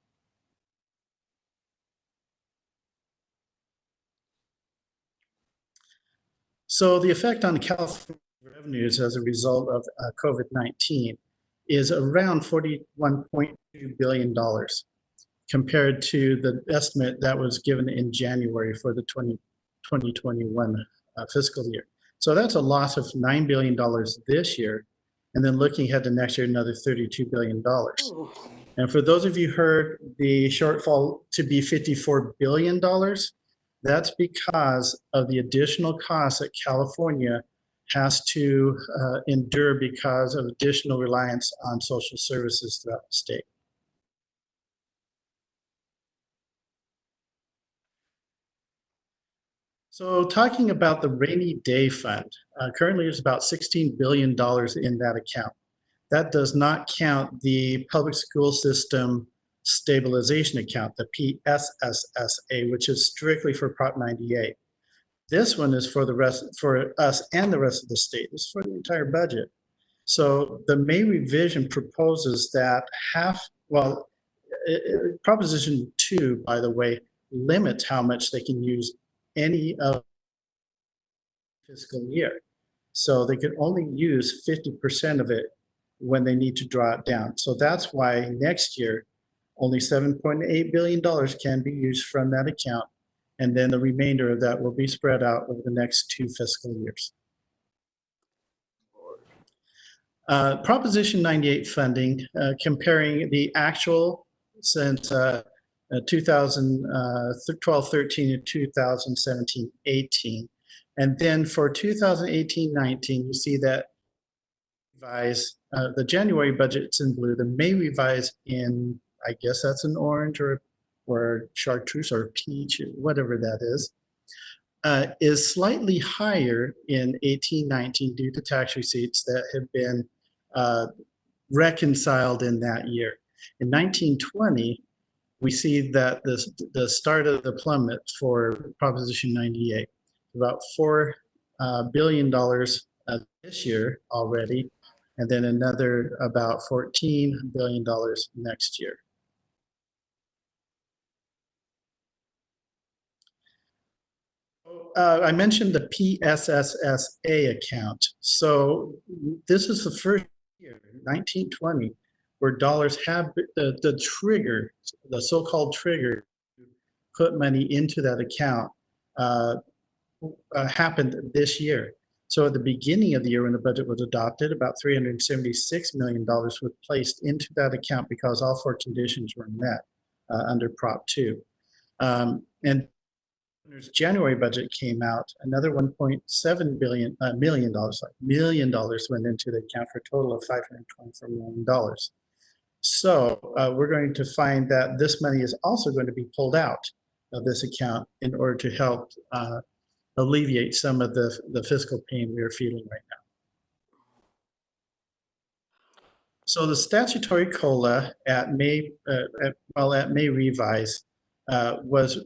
So the effect on California revenues as a result of COVID-19 is around $41.2 billion compared to the estimate that was given in January for the 2021 fiscal year. So that's a loss of $9 billion this year. And then looking ahead to next year, another $32 billion. Ooh. And for those of you who heard the shortfall to be $54 billion, that's because of the additional costs that California has to endure because of additional reliance on social services throughout the state. So talking about the rainy day fund, currently there's about $16 billion in that account. That does not count the public school system stabilization account, the PSSSA, which is strictly for Prop 98. This one is for the rest, for us and the rest of the state. It's for the entire budget. So the May revision proposes that Proposition 2, by the way, limits how much they can use any of the fiscal year. So they can only use 50% of it when they need to draw it down. So that's why next year, only $7.8 billion can be used from that account. And then the remainder of that will be spread out over the next 2 fiscal years. Proposition 98 funding, comparing the actual since 2012-13 to 2017-18. And then for 2018-19, you see that revise, the January budget's in blue, the May revise in, I guess that's an orange or chartreuse or peach, whatever that is slightly higher in 18-19 due to tax receipts that have been reconciled in that year. In 19-20, we see that the start of the plummet for Proposition 98, about $4 billion this year already, and then another about $14 billion next year. I mentioned the PSSSA account. So this is the first year, 1920, where dollars have the trigger, the so-called trigger, to put money into that account happened this year. So at the beginning of the year when the budget was adopted, about $376 million was placed into that account because all four conditions were met under Prop 2. And the January budget came out, another $1.7 million went into the account for a total of $524 million. So we're going to find that this money is also going to be pulled out of this account in order to help alleviate some of the fiscal pain we are feeling right now. So the statutory COLA at May revise was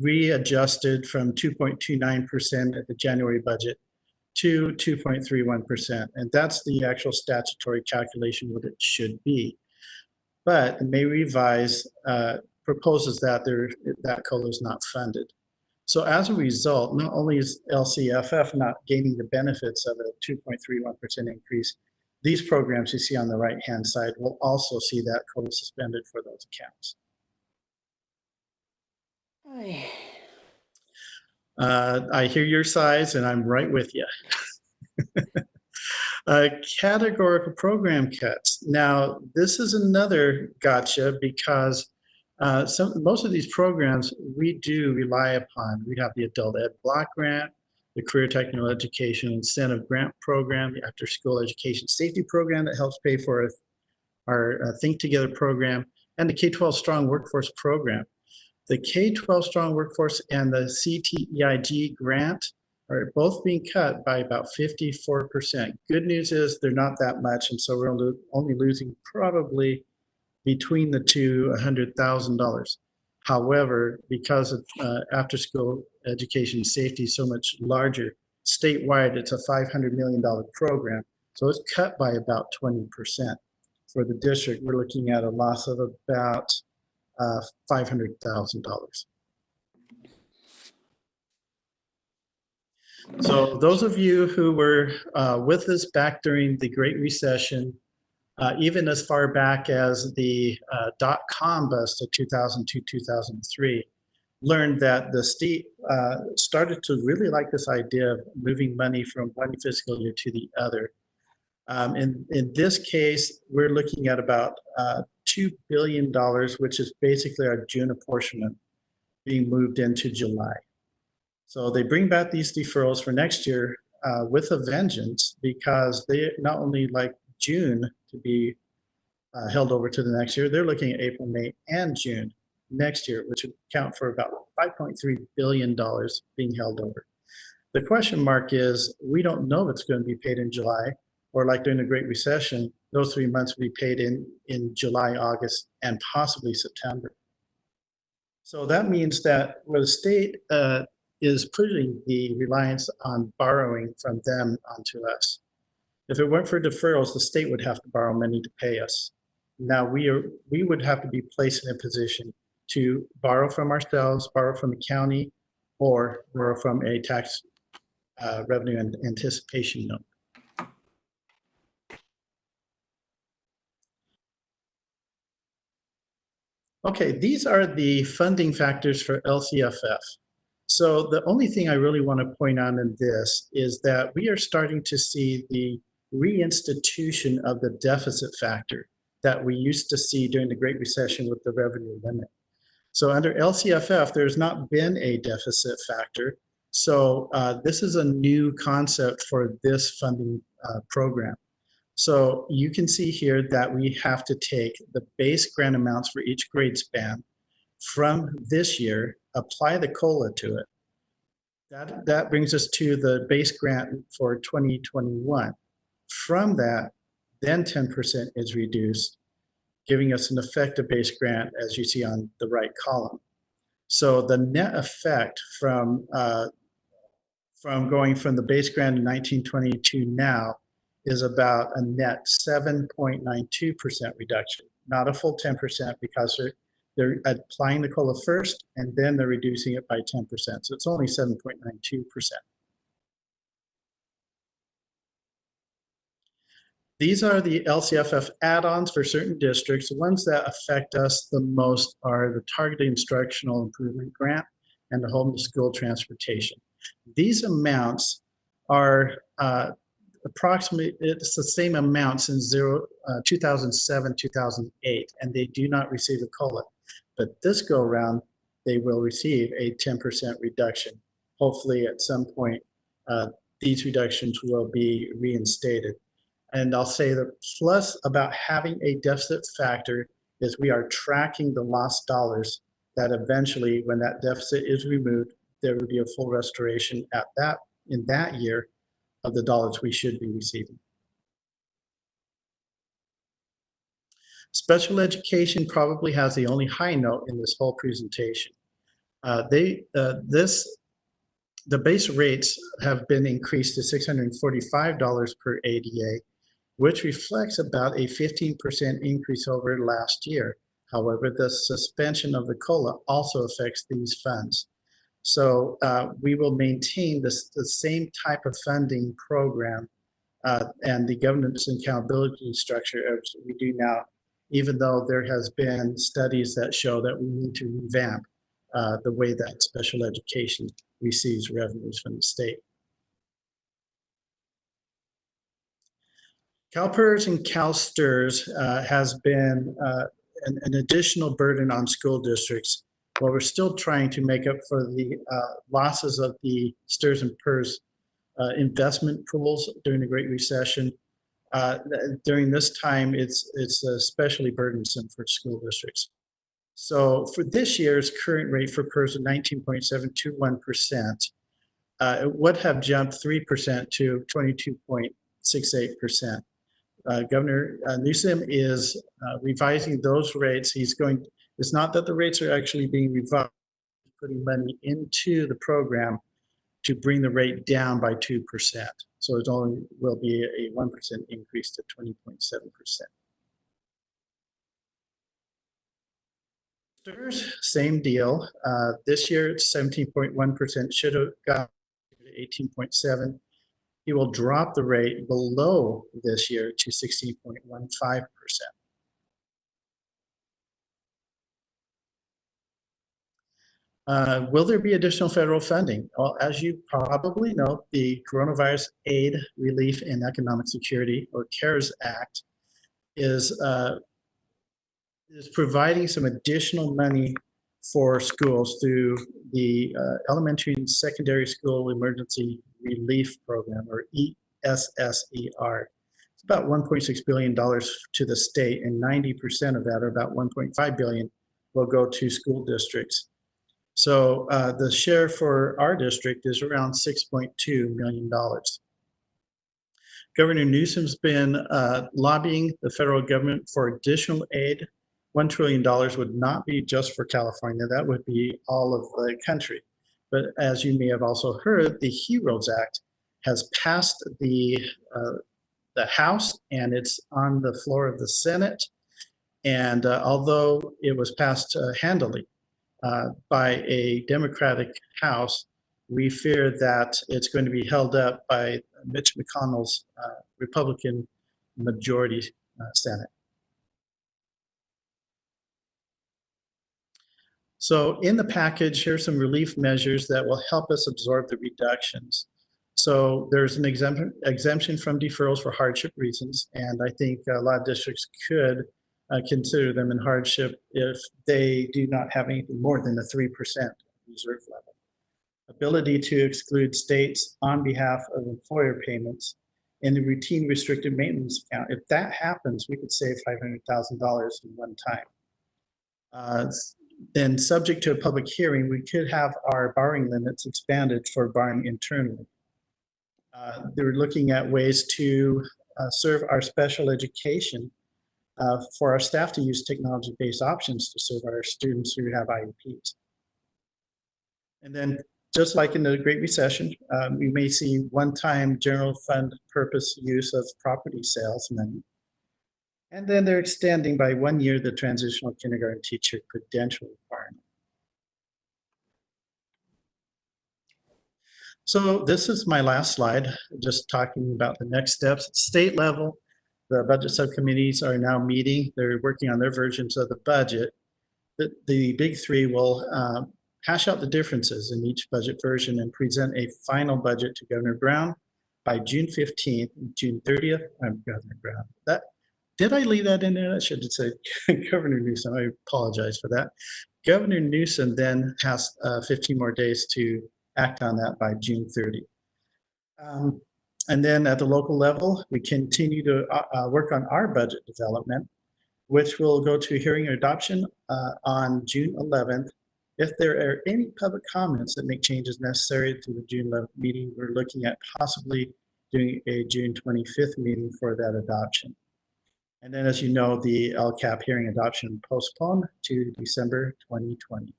readjusted from 2.29% at the January budget to 2.31%. And that's the actual statutory calculation, what it should be. But the May revise proposes that that COLA is not funded. So as a result, not only is LCFF not gaining the benefits of a 2.31% increase, these programs you see on the right-hand side will also see that COLA suspended for those accounts. I hear your sighs, and I'm right with you. Categorical program cuts. Now, this is another gotcha because most of these programs we do rely upon. We have the Adult Ed Block Grant, the Career Technical Education Incentive Grant Program, the After School Education Safety Program that helps pay for our Think Together program, and the K-12 Strong Workforce Program. The K-12 Strong Workforce and the CTEIG grant are both being cut by about 54%. Good news is they're not that much, and so we're only losing probably between the two $100,000. However, because of after school education safety is so much larger, statewide it's a $500 million program, so it's cut by about 20%. For the district, we're looking at a loss of about $500,000. So those of you who were with us back during the Great Recession, even as far back as the dot-com bust of 2002-2003, learned that the state started to really like this idea of moving money from one fiscal year to the other. In this case, we're looking at about $2 billion, which is basically our June apportionment being moved into July. So they bring back these deferrals for next year with a vengeance, because they not only like June to be held over to the next year, they're looking at April, May, and June next year, which would account for about $5.3 billion being held over. The question mark is, we don't know if it's going to be paid in July, or like during the Great Recession, those 3 months will be paid in July, August, and possibly September. So that means that where the state is putting the reliance on borrowing from them onto us. If it weren't for deferrals, the state would have to borrow money to pay us. Now we would have to be placed in a position to borrow from ourselves, borrow from the county, or borrow from a tax revenue and anticipation note. Okay, these are the funding factors for LCFF. So the only thing I really want to point out in this is that we are starting to see the reinstitution of the deficit factor that we used to see during the Great Recession with the revenue limit. So under LCFF, there's not been a deficit factor. So this is a new concept for this funding program. So you can see here that we have to take the base grant amounts for each grade span from this year, apply the COLA to it. That brings us to the base grant for 2021. From that, then 10% is reduced, giving us an effective base grant as you see on the right column. So the net effect from going from the base grant in 1920 to now is about a net 7.92% reduction, not a full 10% because they're applying the COLA first and then they're reducing it by 10%. So it's only 7.92%. These are the LCFF add-ons for certain districts. The ones that affect us the most are the Targeted Instructional Improvement Grant and the Home to School Transportation. These amounts are approximately, it's the same amount since 2007, 2008, and they do not receive a COLA. But this go around, they will receive a 10% reduction. Hopefully at some point, these reductions will be reinstated. And I'll say the plus about having a deficit factor is we are tracking the lost dollars that eventually, when that deficit is removed, there will be a full restoration in that year of the dollars we should be receiving. Special education probably has the only high note in this whole presentation. The base rates have been increased to $645 per ADA, which reflects about a 15% increase over last year. However, the suspension of the COLA also affects these funds. So we will maintain the same type of funding program and the governance and accountability structure as we do now, even though there has been studies that show that we need to revamp the way that special education receives revenues from the state. CalPERS and CalSTRS has been an additional burden on school districts, while we're still trying to make up for the losses of the STRS and PERS investment pools during the Great Recession. During this time, it's especially burdensome for school districts. So for this year's current rate for PERS of 19.721%, it would have jumped 3% to 22.68%. Governor Newsom is revising those rates. It's not that the rates are actually being revised, putting money into the program to bring the rate down by 2%. So it only will be a 1% increase to 20.7%. STRS, same deal. This year it's 17.1%, should have got to 18.7%. He will drop the rate below this year to 16.15%. Will there be additional federal funding? Well, as you probably know, the Coronavirus Aid, Relief, and Economic Security, or CARES Act, is providing some additional money for schools through the Elementary and Secondary School Emergency Relief Program, or ESSER. It's about $1.6 billion to the state, and 90% of that, or about $1.5 billion, will go to school districts. So the share for our district is around $6.2 million. Governor Newsom's been lobbying the federal government for additional aid. $1 trillion would not be just for California, that would be all of the country. But as you may have also heard, the HEROES Act has passed the House and it's on the floor of the Senate. And although it was passed handily by a Democratic House, we fear that it's going to be held up by Mitch McConnell's Republican majority Senate. So in the package, here's some relief measures that will help us absorb the reductions. So there's an exemption from deferrals for hardship reasons, and I think a lot of districts could consider them in hardship if they do not have anything more than a 3% reserve level. Ability to exclude states on behalf of employer payments in the routine restricted maintenance account. If that happens, we could save $500,000 in one time. Then subject to a public hearing, we could have our borrowing limits expanded for borrowing internally. They're looking at ways to serve our special education for our staff to use technology-based options to serve our students who have IEPs. And then just like in the Great Recession, we may see one-time general fund purpose use of property sales money. And then they're extending by 1 year the transitional kindergarten teacher credential requirement. So this is my last slide, just talking about the next steps. At state level, the budget subcommittees are now meeting. They're working on their versions of the budget. The big three will hash out the differences in each budget version and present a final budget to Governor Brown by June 15th, June 30th. I'm Governor Brown. Did I leave that in there? I should have said Governor Newsom. I apologize for that. Governor Newsom then has 15 more days to act on that by June 30. And then at the local level, we continue to work on our budget development, which will go to hearing or adoption on June 11th. If there are any public comments that make changes necessary to the June 11th meeting, we're looking at possibly doing a June 25th meeting for that adoption. And then, as you know, the LCAP hearing adoption postponed to December 2020.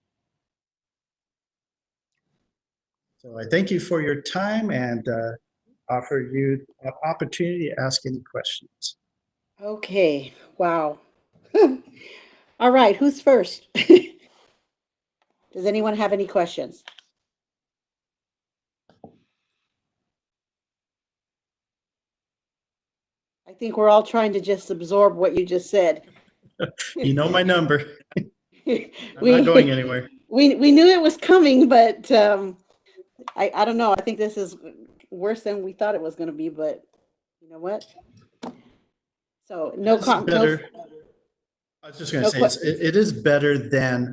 So I thank you for your time and offer you an opportunity to ask any questions. Okay, wow. All right, who's first? Does anyone have any questions? I think we're all trying to just absorb what you just said. You know my number. I'm not going anywhere. We knew it was coming, but I don't know. I think this is worse than we thought it was going to be, but you know what? So no comment. I was just going to say it is better than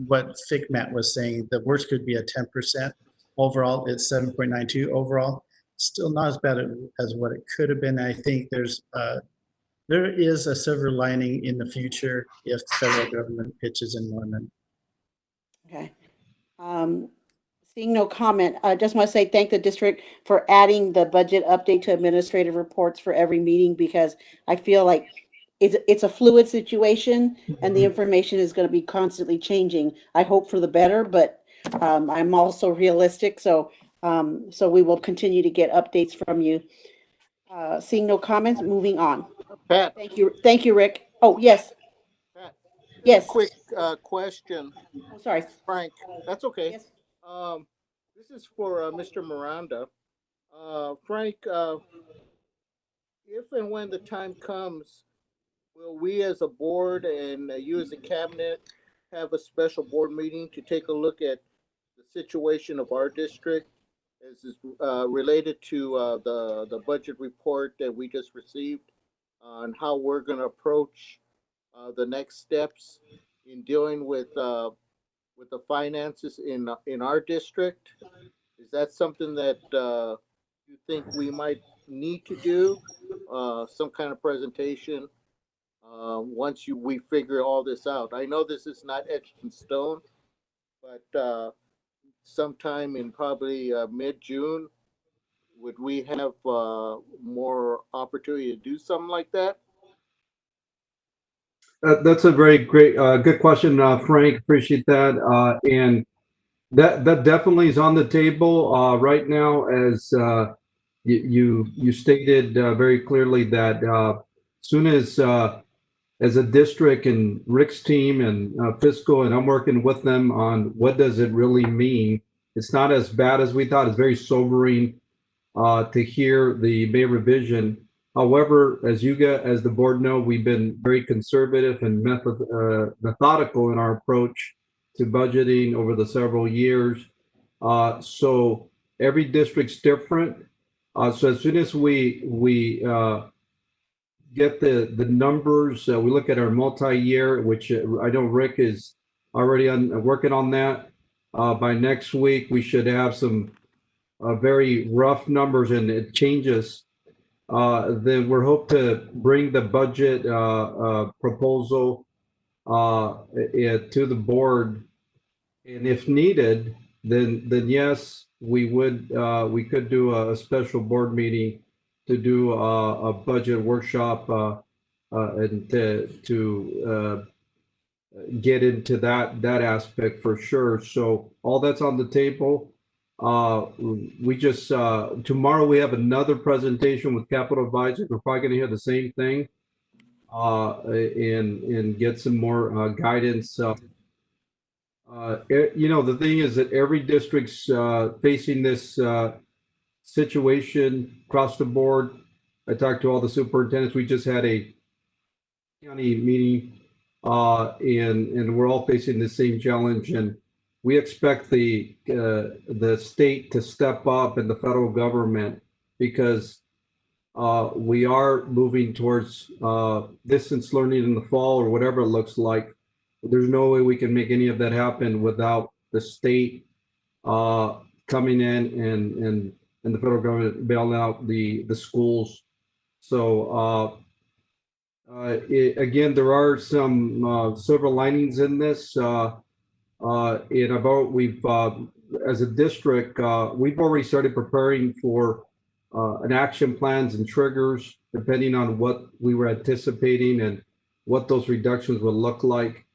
what FICMAT was saying. The worst could be a 10%. Overall, it's 7.92 overall. Still not as bad as what it could have been. I think there is a silver lining in the future if the federal government pitches in more money. Okay. Seeing no comment, I just want to say thank the district for adding the budget update to administrative reports for every meeting, because I feel like it's a fluid situation and the information is going to be constantly changing. I hope for the better, but I'm also realistic. So we will continue to get updates from you. Seeing no comments, moving on. Pat. Thank you, Rick. Oh, yes. Pat, yes. Quick question. Oh, sorry. Frank, that's okay. Yes. This is for Mr. Miranda. Frank, if and when the time comes, will we as a board and you as a cabinet have a special board meeting to take a look at the situation of our district as is related to the budget report that we just received on how we're going to approach the next steps in dealing with the finances in our district? Is that something that you think we might need to do? Some kind of presentation once we figure all this out. I know this is not etched in stone, but sometime in probably mid-June, would we have more opportunity to do something like that? That's a very good question, Frank. Appreciate that. And that definitely is on the table right now, as you stated very clearly that soon as a district and Rick's team and fiscal, and I'm working with them on what does it really mean. It's not as bad as we thought. It's very sobering to hear the May revision. However, as the board know, we've been very conservative and methodical in our approach to budgeting over the several years. So every district's different. So as soon as we get the numbers, we look at our multi-year, which I know Rick is already working on that. By next week, we should have some very rough numbers, and it changes. Then we're hope to bring the budget proposal to the board, and if needed, then yes, we could do a special board meeting to do a budget workshop and to get into that aspect for sure. So all that's on the table. We just tomorrow we have another presentation with Capital Advisors. We're probably going to hear the same thing and get some more guidance. You know, the thing is that every district's facing this situation across the board. I talked to all the superintendents. We just had a county meeting, and we're all facing the same challenge. And we expect the state to step up and the federal government, because we are moving towards distance learning in the fall or whatever it looks like. There's no way we can make any of that happen without the state coming in and the federal government bailing out the schools. So again, there are some silver linings in this. We've as a district, we've already started preparing for an action plans and triggers depending on what we were anticipating and what those reductions would look like.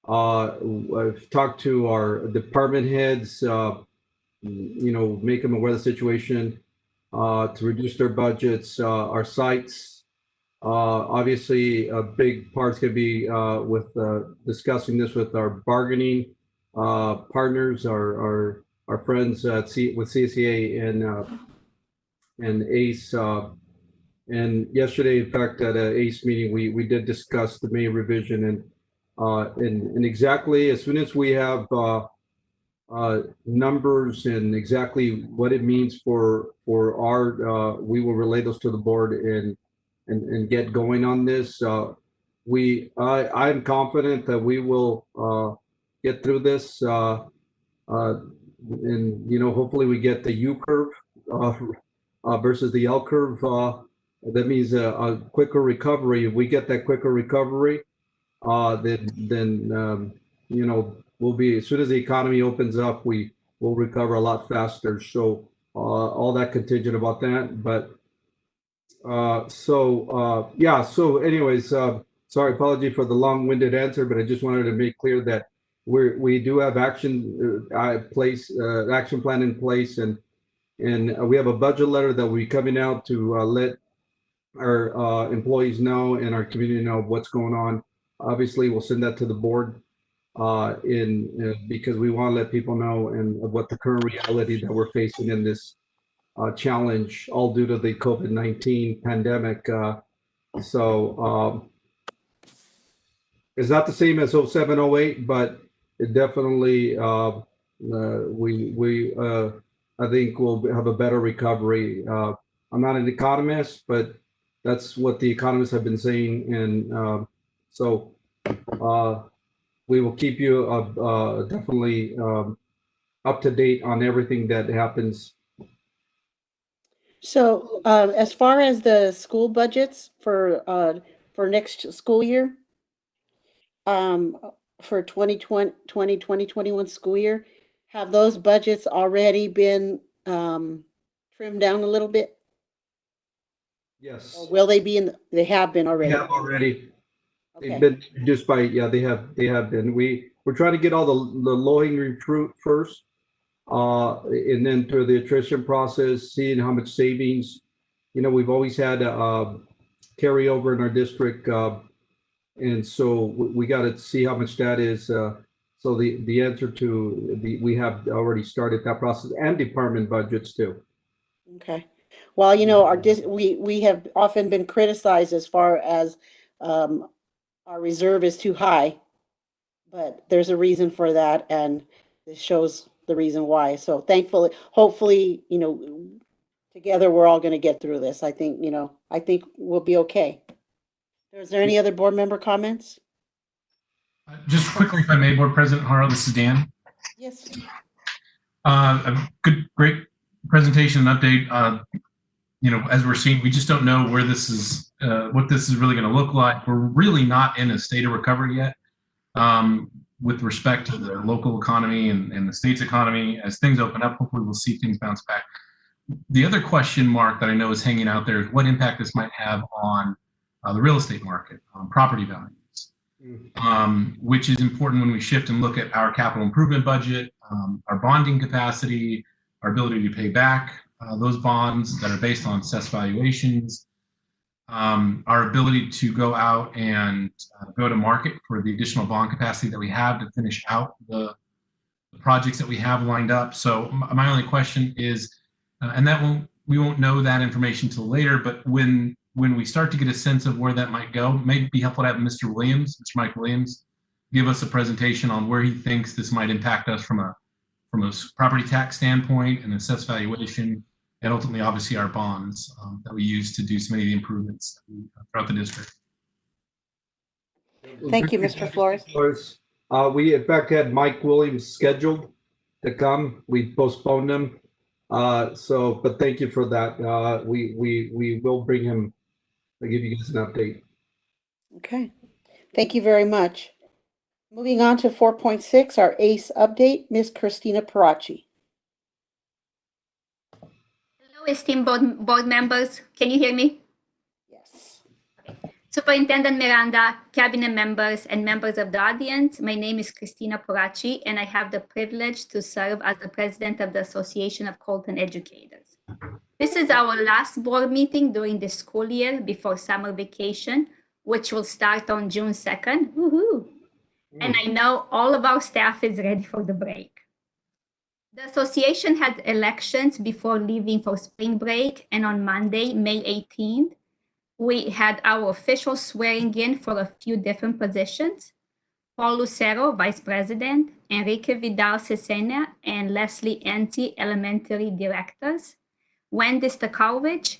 I've talked to our department heads, you know, make them aware of the situation to reduce their budgets. Our sites, obviously, a big part's going to be with discussing this with our bargaining partners, our friends with CCA and ACE. And yesterday, in fact, at an ACE meeting, we did discuss the May revision, and exactly as soon as we have numbers and exactly what it means for our, we will relay those to the board and get going on this. I'm confident that we will get through this, and you know, hopefully we get the U curve versus the L curve. That means a quicker recovery. If we get that quicker recovery, then you know, we'll be, as soon as the economy opens up, we will recover a lot faster. So all that contingent about that. But yeah. So anyways, sorry, apology for the long-winded answer, but I just wanted to make clear that we do have action plan in place, and we have a budget letter that will be coming out to let our employees know and our community know what's going on. Obviously, we'll send that to the board because we want to let people know and what the current reality that we're facing in this challenge, all due to the COVID-19 pandemic. So it's not the same as 07, 08, but it definitely I think we'll have a better recovery. I'm not an economist, but that's what the economists have been saying, and so we will keep you definitely up to date on everything that happens. So as far as the school budgets for next school year, for 2020-2021 school year, have those budgets already been trimmed down a little bit? Yes. Or will they be they have been already? They have already. Okay. They've been reduced by, yeah, they have been. We're trying to get all the low-hanging fruit first, and then through the attrition process, seeing how much savings. You know, we've always had carryover in our district, and so we got to see how much that is. So the answer to we have already started that process, and department budgets too. Okay. Well, you know, we have often been criticized as far as our reserve is too high, but there's a reason for that, and this shows the reason why. So thankfully, hopefully, together we're all going to get through this. I think we'll be okay. Is there any other board member comments? Just quickly, if I may, Board President Haro, this is Dan. Yes. A great presentation and update. As we're seeing, we just don't know where this is, what this is really going to look like. We're really not in a state of recovery yet with respect to the local economy and the state's economy. As things open up, hopefully we'll see things bounce back. The other question mark that I know is hanging out there is what impact this might have on the real estate market, on property values, which is important when we shift and look at our capital improvement budget, our bonding capacity, our ability to pay back those bonds that are based on assessed valuations, our ability to go out and go to market for the additional bond capacity that we have to finish out the projects that we have lined up. So my only question is, and we won't know that information till later, but when we start to get a sense of where that might go, maybe be helpful to have Mr. Mike Williams, give us a presentation on where he thinks this might impact us from a property tax standpoint and assessed valuation, and ultimately, obviously, our bonds that we use to do so many of the improvements throughout the district. Thank you, Mr. Flores. We in fact had Mike Williams scheduled to come. We postponed him. But thank you for that. We will bring him. I'll give you guys an update. Okay. Thank you very much. Moving on to 4.6, our ACE update, Ms. Christina Parachi. Hello, esteemed board members. Can you hear me? Yes. Superintendent Miranda, cabinet members, and members of the audience, my name is Christina Parachi, and I have the privilege to serve as the president of the Association of Colton Educators. This is our last board meeting during the school year before summer vacation, which will start on June 2nd. Woohoo! And I know all of our staff is ready for the break. The association had elections before leaving for spring break, and on Monday, May 18th, we had our official swearing in for a few different positions. Paul Lucero, Vice President, Enrique Vidal Cesena and Leslie Enti, Elementary Directors, Wendy Stakovich,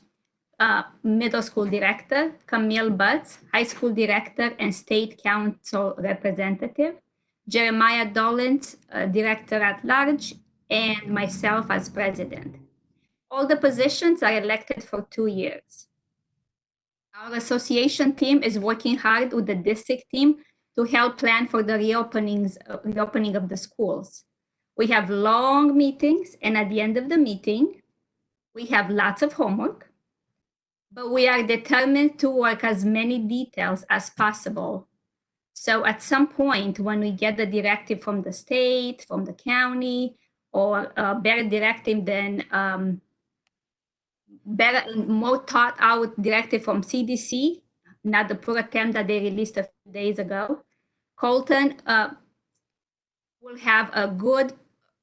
Middle School Director, Camille Butts, High School Director and State Council Representative, Jeremiah Dollins, Director at Large, and myself as President. All the positions are elected for 2 years. Our association team is working hard with the district team to help plan for the reopening of the schools. We have long meetings, and at the end of the meeting, we have lots of homework, but we are determined to work as many details as possible. So at some point, when we get the directive from the state, from the county, or a better directive than more thought out directive from CDC, not the pro tem that they released a few days ago, Colton will have a good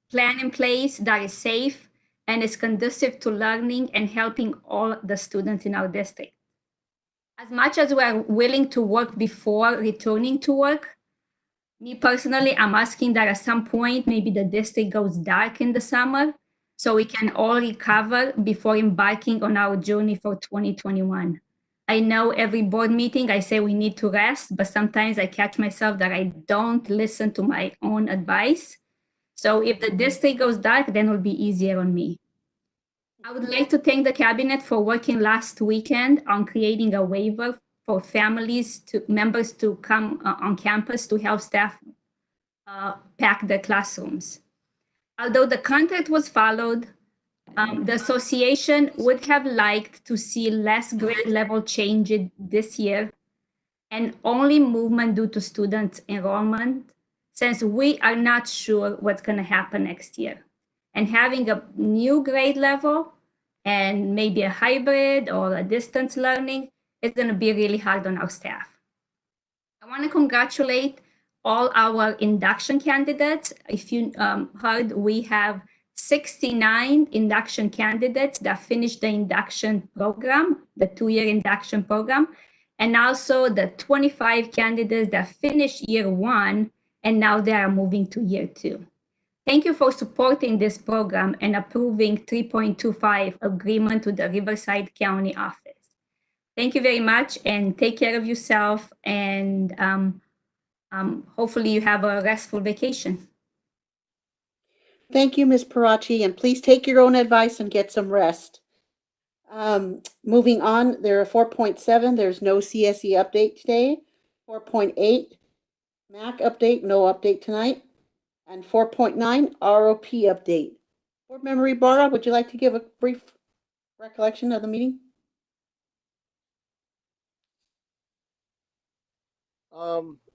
plan in place that is safe and is conducive to learning and helping all the students in our district. As much as we are willing to work before returning to work, me personally, I'm asking that at some point, maybe the district goes dark in the summer so we can all recover before embarking on our journey for 2021. I know every board meeting I say we need to rest, but sometimes I catch myself that I don't listen to my own advice. So if the district goes dark, then it'll be easier on me. I would like to thank the cabinet for working last weekend on creating a waiver for members to come on campus to help staff pack the classrooms. Although the contract was followed, the association would have liked to see less grade level changes this year and only movement due to students enrollment, since we are not sure what's going to happen next year. And having a new grade level and maybe a hybrid or a distance learning is going to be really hard on our staff. I want to congratulate all our induction candidates. If you heard, we have 69 induction candidates that finished the induction program, the 2-year induction program, and also the 25 candidates that finished year 1 and now they are moving to year 2. Thank you for supporting this program and approving 3.25 agreement with the Riverside County office. Thank you very much and take care of yourself, and hopefully you have a restful vacation. Thank you, Ms. Parachi, and please take your own advice and get some rest. Moving on, there are 4.7, there's no CSE update today. 4.8, MAC update, no update tonight. And 4.9, ROP update. Board Member Ibarra, would you like to give a brief recollection of the meeting?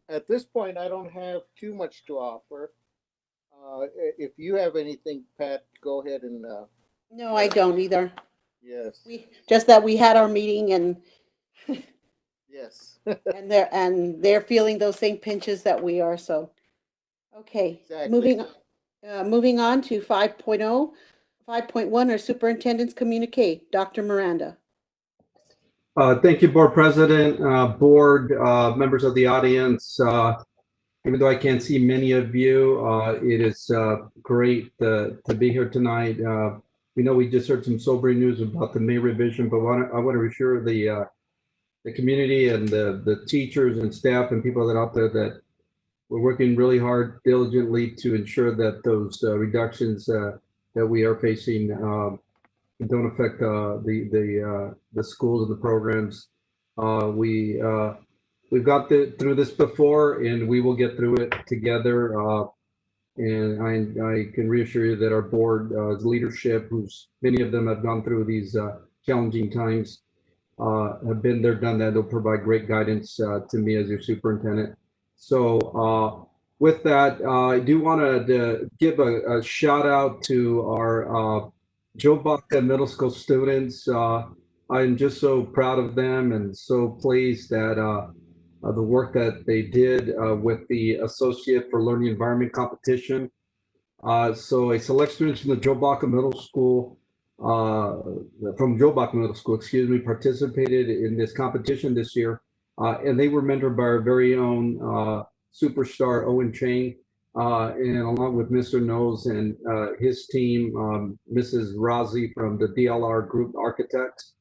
At this point, I don't have too much to offer. If you have anything, Pat, go ahead and. No, I don't either. Yes. Just that we had our meeting and Yes. and they're feeling those same pinches that we are. So, okay, Exactly. moving on to 5.0, 5.1, our superintendent's communique. Dr. Miranda. Thank you, Board President, Board, members of the audience. Even though I can't see many of you, it is great to be here tonight. We know we just heard some sobering news about the May revision, but I want to assure the community and the teachers and staff and people that are out there that we're working really hard, diligently to ensure that those reductions that we are facing don't affect the schools and the programs. We've got through this before, and we will get through it together. And I can reassure you that our board's leadership, who's many of them have gone through these challenging times, have been there, done that. They'll provide great guidance to me as your superintendent. So with that, I do want to give a shout out to our Joe Baca Middle School students. I'm just so proud of them and so pleased that the work that they did with the Associate for Learning Environment competition. So a select students from the Joe Baca Middle School, excuse me, participated in this competition this year. And they were mentored by our very own superstar, Owen Chang, and along with Mr. Knowles and his team, Mrs. Razi from the DLR Group Architects.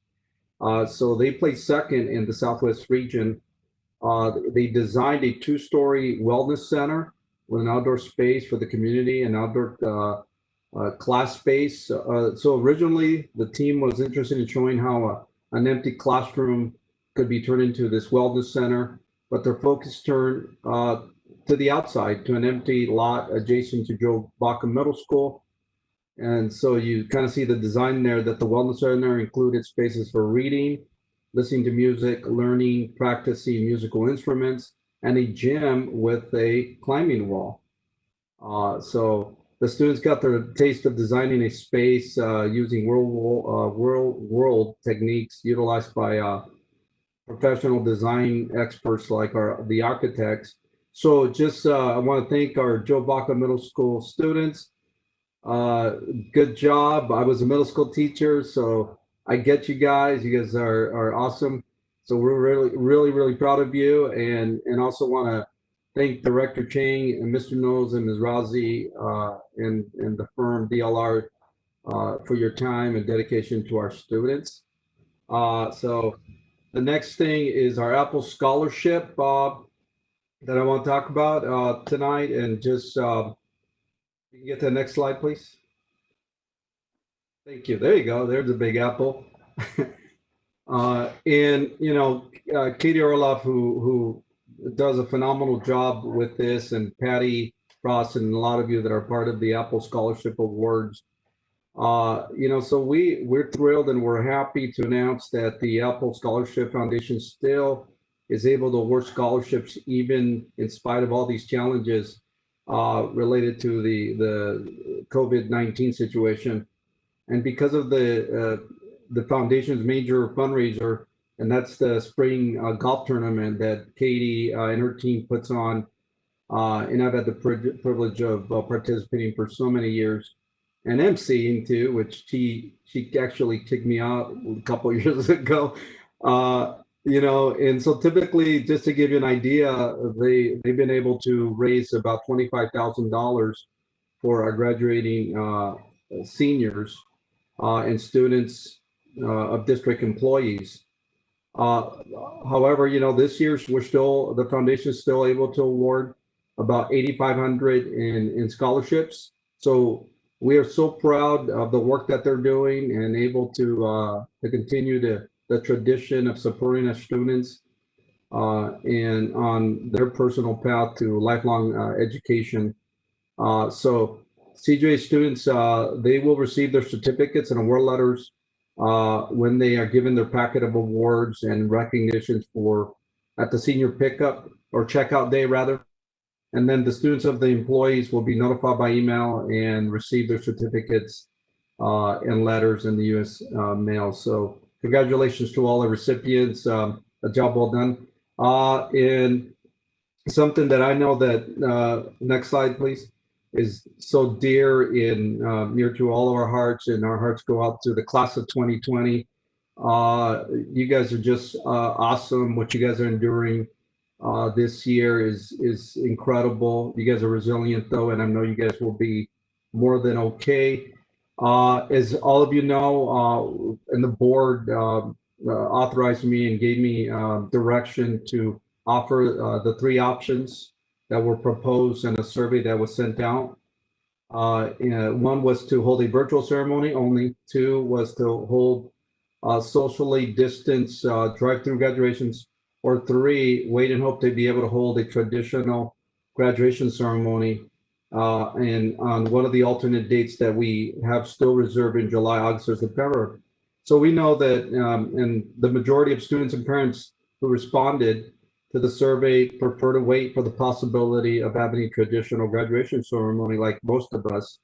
So they placed second in the Southwest region. They designed a two-story wellness center with an outdoor space for the community and outdoor class space. So originally, the team was interested in showing how an empty classroom could be turned into this wellness center, but their focus turned to the outside, to an empty lot adjacent to Joe Baca Middle School. And so you kind of see the design there that the wellness center included spaces for reading, listening to music, learning, practicing musical instruments, and a gym with a climbing wall. So the students got their taste of designing a space using world techniques utilized by professional design experts like the architects. So just I want to thank our Joe Baca Middle School students. Good job. I was a middle school teacher, so I get you guys. You guys are awesome. So we're really proud of you, and also want to thank Director Chang and Mr. Knowles and Ms. Razi and the firm DLR for your time and dedication to our students. So the next thing is our Apple Scholarship that I want to talk about tonight, and just you can get to the next slide, please. Thank you. There you go. There's a big apple. And you know, Katie Orloff, who does a phenomenal job with this, and Patty Frost, and a lot of you that are part of the Apple Scholarship Awards. You know, so we're thrilled and we're happy to announce that the Apple Scholarship Foundation still is able to award scholarships even in spite of all these challenges related to the COVID-19 situation. And because of the foundation's major fundraiser, and that's the spring golf tournament that Katie and her team puts on, and I've had the privilege of participating for so many years, and emceeing too, which she actually kicked me out a couple of years ago. You know, and so typically, just to give you an idea, they've been able to raise about $25,000 for our graduating seniors and students of district employees. However, this year the foundation is still able to award about 8,500 in scholarships. So we are so proud of the work that they're doing and able to continue the tradition of supporting our students and on their personal path to lifelong education. So CJUSD students, they will receive their certificates and award letters when they are given their packet of awards and recognitions at the senior pickup or checkout day rather. And then the students of the employees will be notified by email and receive their certificates and letters in the U.S. Mail. So congratulations to all the recipients. A job well done. And something that I know that, next slide, please, is so dear near to all of our hearts, and our hearts go out to the class of 2020. You guys are just awesome. What you guys are enduring this year is incredible. You guys are resilient though, and I know you guys will be more than okay. As all of you know, and the board authorized me and gave me direction to offer the 3 options that were proposed in a survey that was sent out. One was to hold a virtual ceremony only. 2 was to hold socially distanced drive-through graduations, or 3, wait and hope to be able to hold a traditional graduation ceremony and on one of the alternate dates that we have still reserved in July, August, or September. So we know that, and the majority of students and parents who responded to the survey prefer to wait for the possibility of having a traditional graduation ceremony like most of us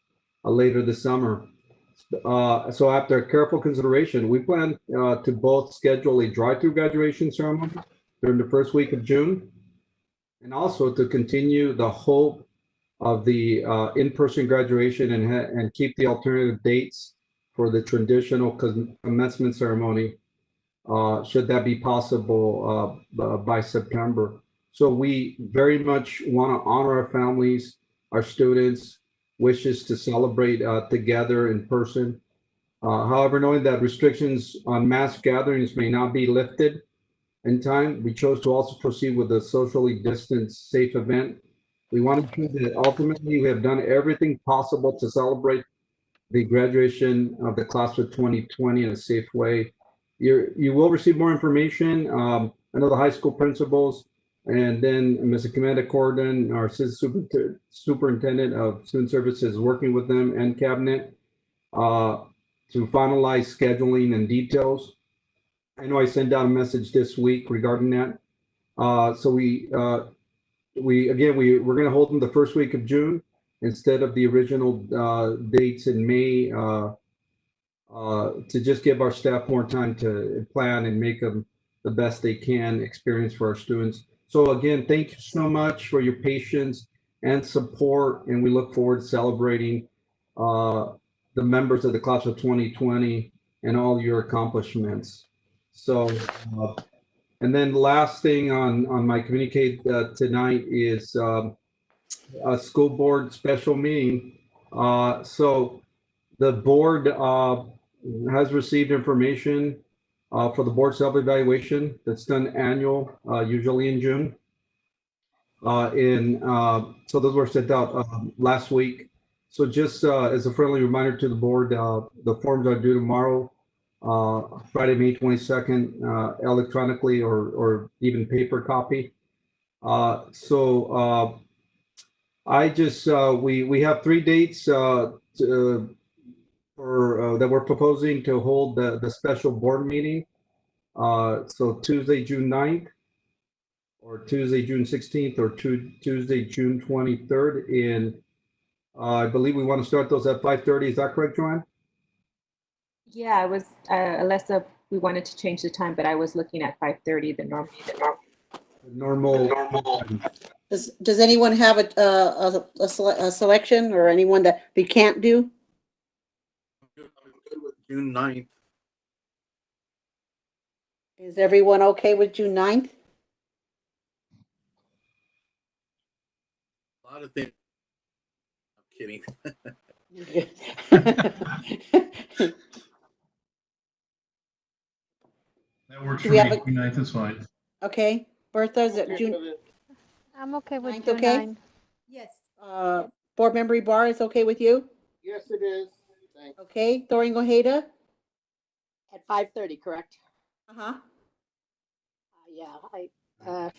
later this summer. So after careful consideration, we plan to both schedule a drive-through graduation ceremony during the first week of June, and also to continue the hope of the in-person graduation and keep the alternative dates for the traditional commencement ceremony, should that be possible by September. So we very much want to honor our families, our students' wishes to celebrate together in person. However, knowing that restrictions on mass gatherings may not be lifted in time, we chose to also proceed with a socially distanced, safe event. We want to prove that ultimately we have done everything possible to celebrate the graduation of the class of 2020 in a safe way. You will receive more information. I know the high school principals and then Mr. Commander Corden, our assistant superintendent of student services, working with them and cabinet to finalize scheduling and details. I know I sent out a message this week regarding that. So we're going to hold them the first week of June instead of the original dates in May, to just give our staff more time to plan and make them the best they can experience for our students. So again, thank you so much for your patience and support, and we look forward to celebrating the members of the class of 2020 and all your accomplishments. So, and then last thing on my communicate tonight is a school board special meeting. So the board has received information for the board self-evaluation that's done annual, usually in June. So those were sent out last week. So just as a friendly reminder to the board, the forms are due tomorrow, Friday, May 22nd, electronically or even paper copy. I just, we have 3 dates that we're proposing to hold the special board meeting. So Tuesday, June 9th, or Tuesday, June 16th, or Tuesday, June 23rd. And I believe we want to start those at 5:30. Is that correct, Joanne? Yeah, I was, unless we wanted to change the time, but I was looking at 5:30, the normal. Does anyone have a selection or anyone that we can't do? June 9th. Is everyone okay with June 9th? A lot of things. kidding. That works Do for we me. have a- June 9th is fine. Okay, Bertha, is it Okay June with it. I'm okay with 9th, June okay? 9. Yes. Board Member Ibarra is okay with you? Yes, it is. Thanks. Okay, Thorian Ojeda? At 5:30, correct? Uh-huh. Yeah,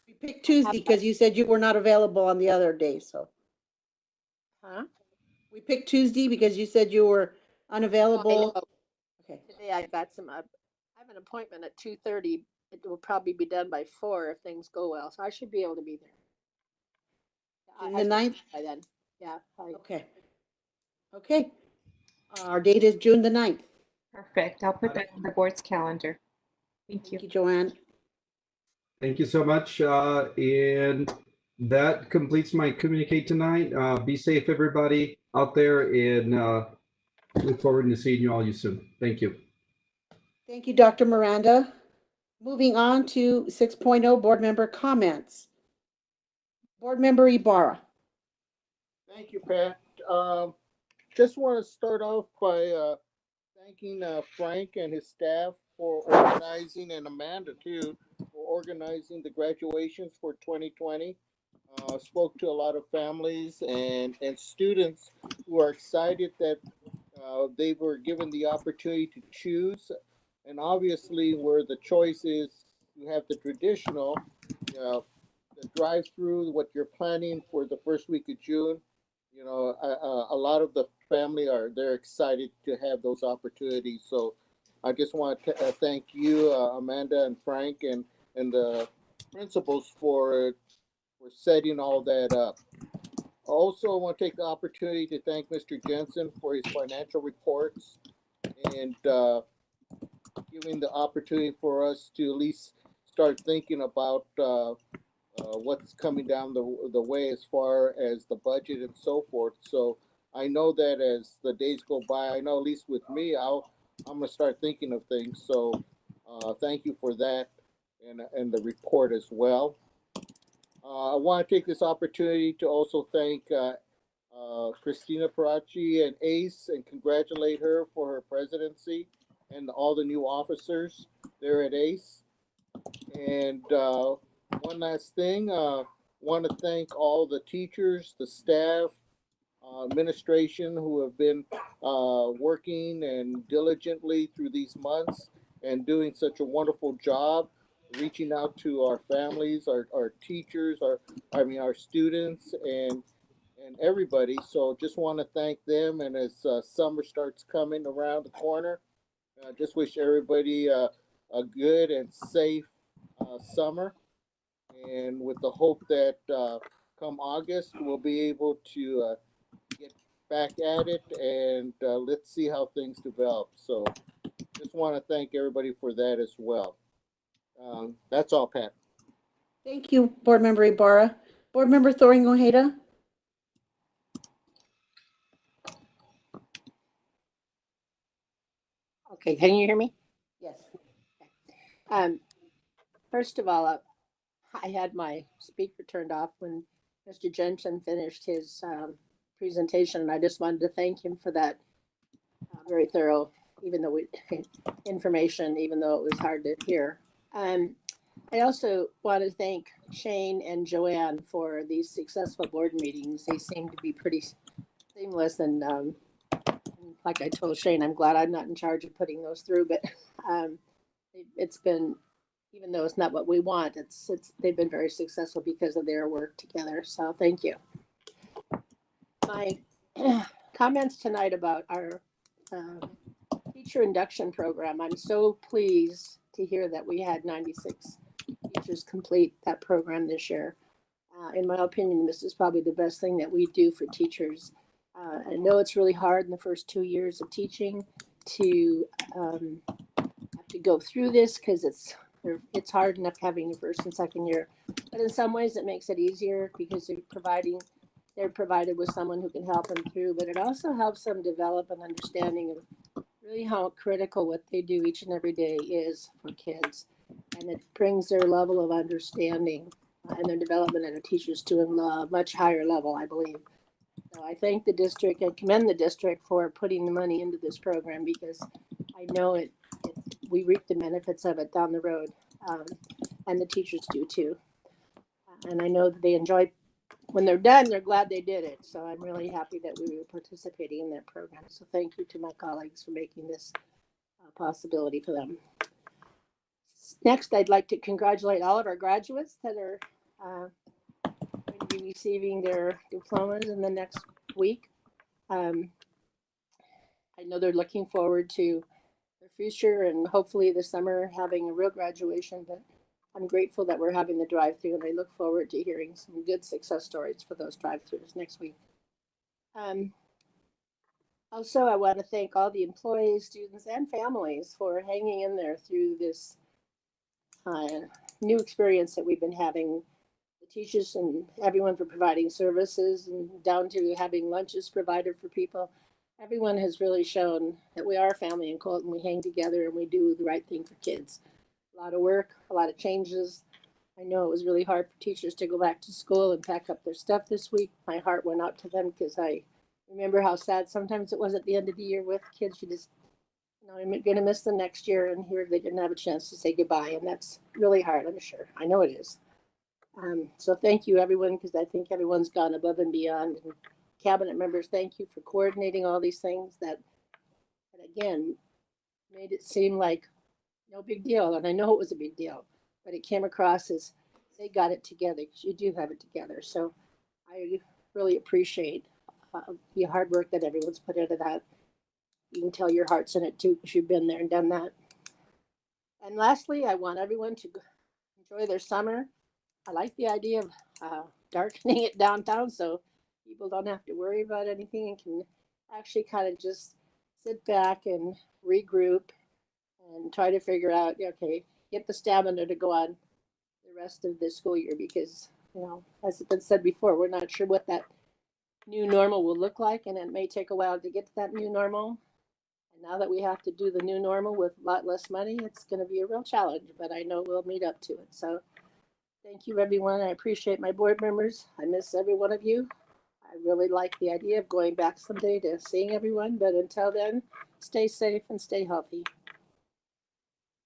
We picked Tuesday because you said you were not available on the other day, so. huh? We picked Tuesday because you said you were unavailable. Okay. Today I've got I have an appointment at 2:30. It will probably be done by 4 if things go well, so I should be able to be there. June I the should be 9th? by then. Yeah. Okay. Okay. Our date is June the 9th. Perfect. I'll put that on the board's calendar. Thank you. Thank you, Joanne. Thank you so much. And that completes my communicate tonight. Be safe, everybody out there, and look forward to seeing you all soon. Thank you. Thank you, Dr. Miranda. Moving on to 6.0 board member comments. Board Member Ibarra. Thank you, Pat. Just want to start off by thanking Frank and his staff for organizing, and Amanda too, for organizing the graduations for 2020. Spoke to a lot of families and students who are excited that they were given the opportunity to choose. And obviously, where the choice is, you have the traditional, the drive-through, what you're planning for the first week of June. A lot of the family they're excited to have those opportunities. So I just want to thank you, Amanda and Frank, and the principals for setting all that up. Also, I want to take the opportunity to thank Mr. Jensen for his financial reports and giving the opportunity for us to at least start thinking about what's coming down the way as far as the budget and so forth. So I know that as the days go by, I know at least with me, I'm gonna start thinking of things. So thank you for that and the report as well. I want to take this opportunity to also thank Christina Parachi and Ace and congratulate her for her presidency and all the new officers there at Ace. And one last thing, want to thank all the teachers, the staff, administration who have been working and diligently through these months and doing such a wonderful job reaching out to our families, our teachers, our students and everybody. So just want to thank them. And as summer starts coming around the corner, just wish everybody a good and safe summer. And with the hope that come August, we'll be able to get back at it and let's see how things develop. So just want to thank everybody for that as well. That's all, Pat. Thank you, Board Member Ibarra. Board Member Thorian Ojeda. Okay, can you hear me? Yes. First of all, I had my speaker turned off when Mr. Jensen finished his presentation, and I just wanted to thank him for that very thorough, information, even though it was hard to hear. I also want to thank Shane and Joanne for these successful board meetings. They seem to be pretty seamless, and like I told Shane, I'm glad I'm not in charge of putting those through, but it's been, even though it's not what we want, they've been very successful because of their work together. So thank you. My comments tonight about our teacher induction program. I'm so pleased to hear that we had 96 teachers complete that program this year. In my opinion, this is probably the best thing that we do for teachers. I know it's really hard in the first 2 years of teaching to have to go through this because it's hard enough having your first and second year. But in some ways, it makes it easier because they're provided with someone who can help them through. But it also helps them develop an understanding of really how critical what they do each and every day is for kids. And it brings their level of understanding and their development as a teachers to a much higher level, I believe. So I thank the district and commend the district for putting the money into this program because I know we reap the benefits of it down the road, and the teachers do too. And I know that they enjoy, when they're done, they're glad they did it. So I'm really happy that we were participating in that program. So thank you to my colleagues for making this a possibility for them. Next, I'd like to congratulate all of our graduates that are going to be receiving their diplomas in the next week. I know they're looking forward to their future and hopefully this summer having a real graduation, but I'm grateful that we're having the drive-through, and I look forward to hearing some good success stories for those drive-throughs next week. Also, I want to thank all the employees, students, and families for hanging in there through this new experience that we've been having. The teachers and everyone for providing services, and down to having lunches provided for people. Everyone has really shown that we are a family in Colton. We hang together and we do the right thing for kids. A lot of work, a lot of changes. I know it was really hard for teachers to go back to school and pack up their stuff this week. My heart went out to them because I remember how sad sometimes it was at the end of the year with kids. You just, I'm going to miss them next year, and here they didn't have a chance to say goodbye, and that's really hard, I'm sure. I know it is. So thank you, everyone, because I think everyone's gone above and beyond. And cabinet members, thank you for coordinating all these things that again, made it seem like no big deal. And I know it was a big deal, but it came across as they got it together, because you do have it together. So I really appreciate the hard work that everyone's put into that. You can tell your heart's in it too, because you've been there and done that. And lastly, I want everyone to enjoy their summer. I like the idea of darkening it downtown so people don't have to worry about anything and can actually kind of just sit back and regroup and try to figure out, okay, get the stamina to go on the rest of the school year, because, as it's been said before, we're not sure what that new normal will look like, and it may take a while to get to that new normal. And now that we have to do the new normal with a lot less money, it's going to be a real challenge, but I know we'll meet up to it. So thank you, everyone. I appreciate my board members. I miss every one of you. I really like the idea of going back someday to seeing everyone, but until then, stay safe and stay healthy.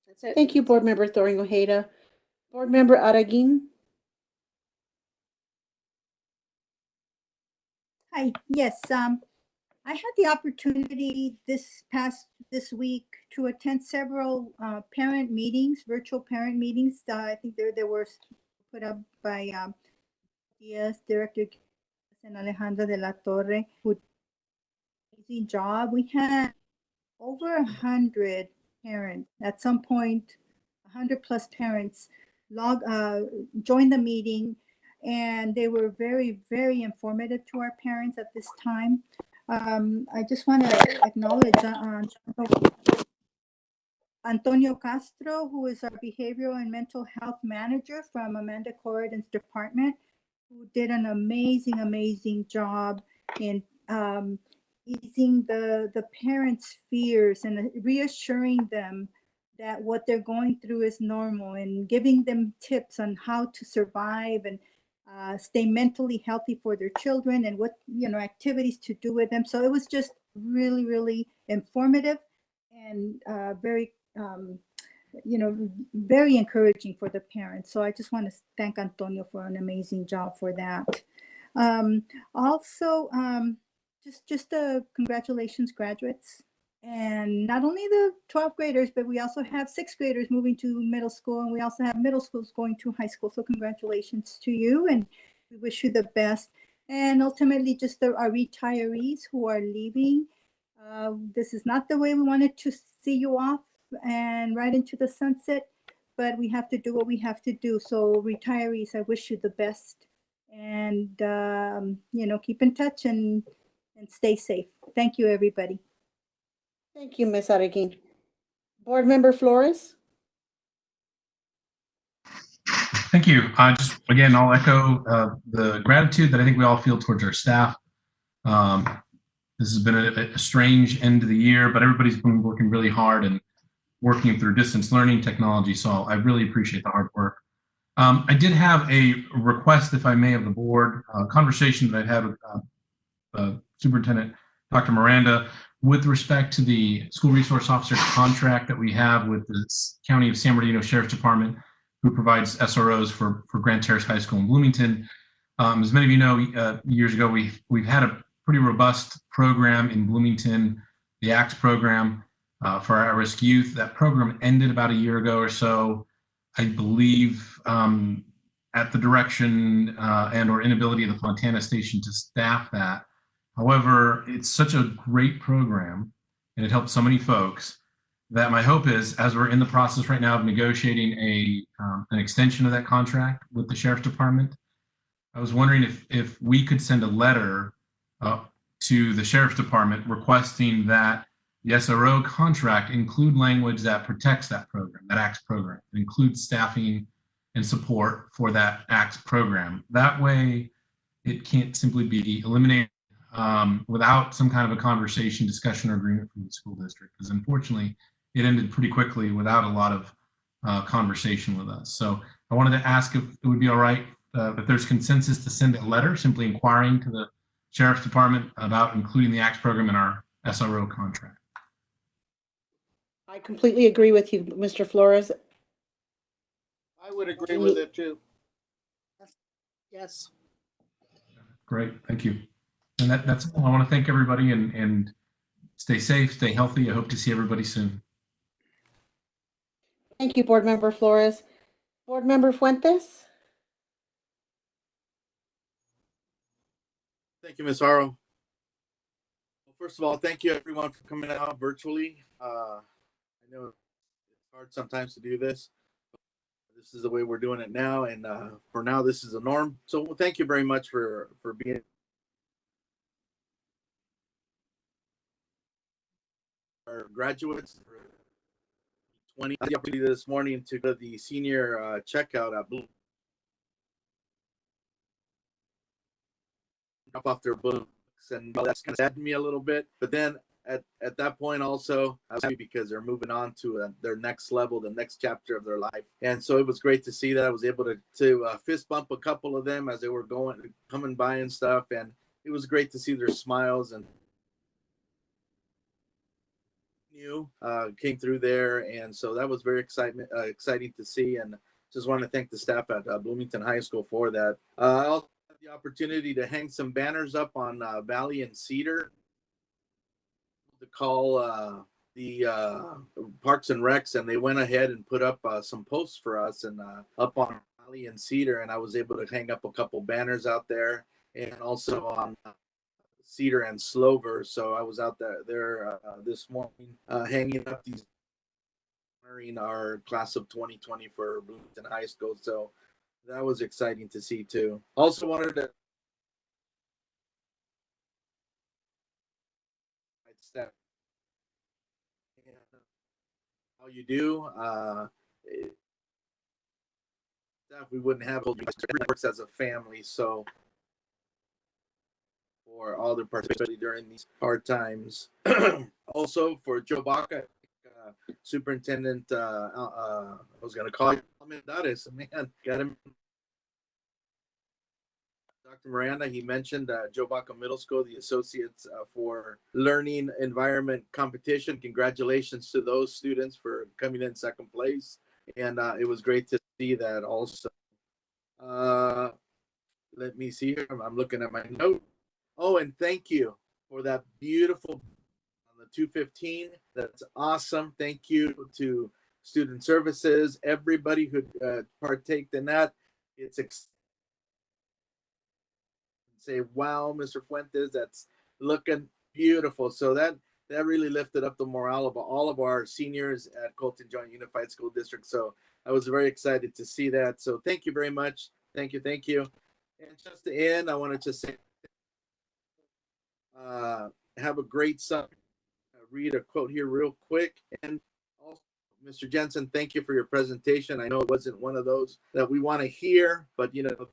That's it. Thank you, Board Member Thoring Ojeda. Board Member Araguin. Hi, yes, I had the opportunity this week to attend several parent meetings, virtual parent meetings. I think there were put up by Director and Alejandra de la Torre, who did an amazing job. We had over 100 parents at some point, 100 plus parents joined the meeting, and they were very, very informative to our parents at this time. I just want to acknowledge Antonio Castro, who is our behavioral and mental health manager from Amanda Corridan's department, who did an amazing, amazing job in easing the parents' fears and reassuring them that what they're going through is normal, and giving them tips on how to survive and stay mentally healthy for their children, and what activities to do with them. So it was just really, really informative and very very encouraging for the parents. So I just want to thank Antonio for an amazing job for that. Also, just congratulations, graduates. And not only the 12th graders, but we also have 6th graders moving to middle school, and we also have middle schools going to high school. So congratulations to you, and we wish you the best. And ultimately, just our retirees who are leaving. This is not the way we wanted to see you off and right into the sunset, but we have to do what we have to do. So retirees, I wish you the best, and keep in touch and stay safe. Thank you, everybody. Thank you, Ms. Araguin. Board Member Flores. Thank you. Again, I'll echo the gratitude that I think we all feel towards our staff. This has been a strange end of the year, but everybody's been working really hard and working through distance learning technology. So I really appreciate the hard work. I did have a request, if I may, of the board, a conversation that I had with Superintendent Dr. Miranda, with respect to the school resource officer contract that we have with the County of San Bernardino Sheriff's Department, who provides SROs for Grand Terrace High School in Bloomington. As many of you know, years ago, we've had a pretty robust program in Bloomington, the ACTS program for our at-risk youth. That program ended about a year ago or so, I believe, at the direction and or inability of the Fontana station to staff that. However, it's such a great program and it helps so many folks that my hope is, as we're in the process right now of negotiating an extension of that contract with the Sheriff's Department, I was wondering if we could send a letter to the Sheriff's Department requesting that the SRO contract include language that protects that program, that ACTS program. It includes staffing and support for that ACTS program. That way, it can't simply be eliminated without some kind of a conversation, discussion, or agreement from the school district, because unfortunately, it ended pretty quickly without a lot of conversation with us. So I wanted to ask if it would be all right if there's consensus to send a letter simply inquiring to the Sheriff's Department about including the ACTS program in our SRO contract. I completely agree with you, Mr. Flores. I would agree with it too. Yes. Great, thank you. And that's all. I want to thank everybody and stay safe, stay healthy. I hope to see everybody soon. Thank you, Board Member Flores. Board Member Fuentes? Thank you, Ms. Haro. Well, first of all, thank you everyone for coming out virtually. I know it's hard sometimes to do this. This is the way we're doing it now, and for now, this is the norm. So thank you very much for being our graduates. 20 the opportunity this morning to go to the senior checkout at Blue. Drop off their books, and that's kind of saddened me a little bit. But then at that point also, I was happy because they're moving on to their next level, the next chapter of their life. And so it was great to see that. I was able to fist bump a couple of them as they were coming by and stuff. And it was great to see their smiles and came through there. And so that was very exciting to see. And just want to thank the staff at Bloomington High School for that. I also had the opportunity to hang some banners up on Valley and Cedar to call the Parks and Recs, and they went ahead and put up some posts for us and up on Valley and Cedar, and I was able to hang up a couple banners out there, and also on Cedar and Slover. So I was out there this morning hanging up these, honoring our class of 2020 for Bloomington High School. So that was exciting to see too. Also wanted to how you do. We wouldn't have everyone works as a family. So for all their participation during these hard times. Also for Joe Baca, Superintendent, I was going to call you Almendares, man, got him. Dr. Miranda, he mentioned Joe Baca Middle School, the Associates for Learning Environment Competition. Congratulations to those students for coming in second place. And it was great to see that also. Let me see here. I'm looking at my note. Oh, and thank you for that beautiful on the 215. That's awesome. Thank you to Student Services, everybody who partaked in that. It's say, wow, Mr. Fuentes, that's looking beautiful. So that really lifted up the morale of all of our seniors at Colton Joint Unified School District. So I was very excited to see that. So thank you very much. Thank you. Thank you. And just to end, I wanted to say, have a great summer. Read a quote here real quick. And also, Mr. Jensen, thank you for your presentation. I know it wasn't one of those that we want to hear, but you know,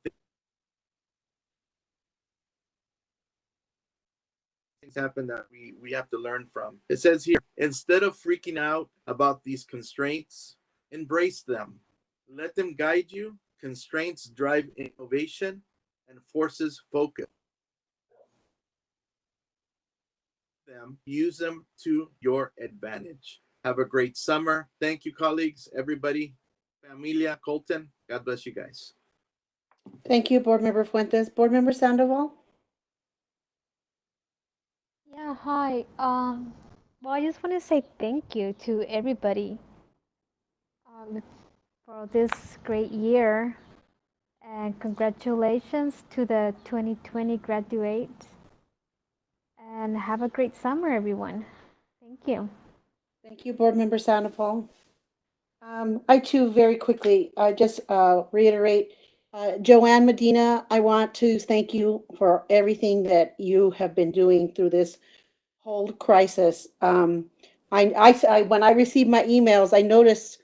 things happen that we have to learn from. It says here, instead of freaking out about these constraints, embrace them. Let them guide you. Constraints drive innovation and forces focus. them, use them to your advantage. Have a great summer. Thank you, colleagues, everybody, familia, Colton. God bless you guys. Thank you, Board Member Fuentes. Board Member Sandoval? Yeah, hi. Well, I just want to say thank you to everybody for this great year, and congratulations to the 2020 graduates. And have a great summer, everyone. Thank you. Thank you, Board Member Sandoval. I too, very quickly, just reiterate, Joanne Medina, I want to thank you for everything that you have been doing through this whole crisis. When I receive my emails, I notice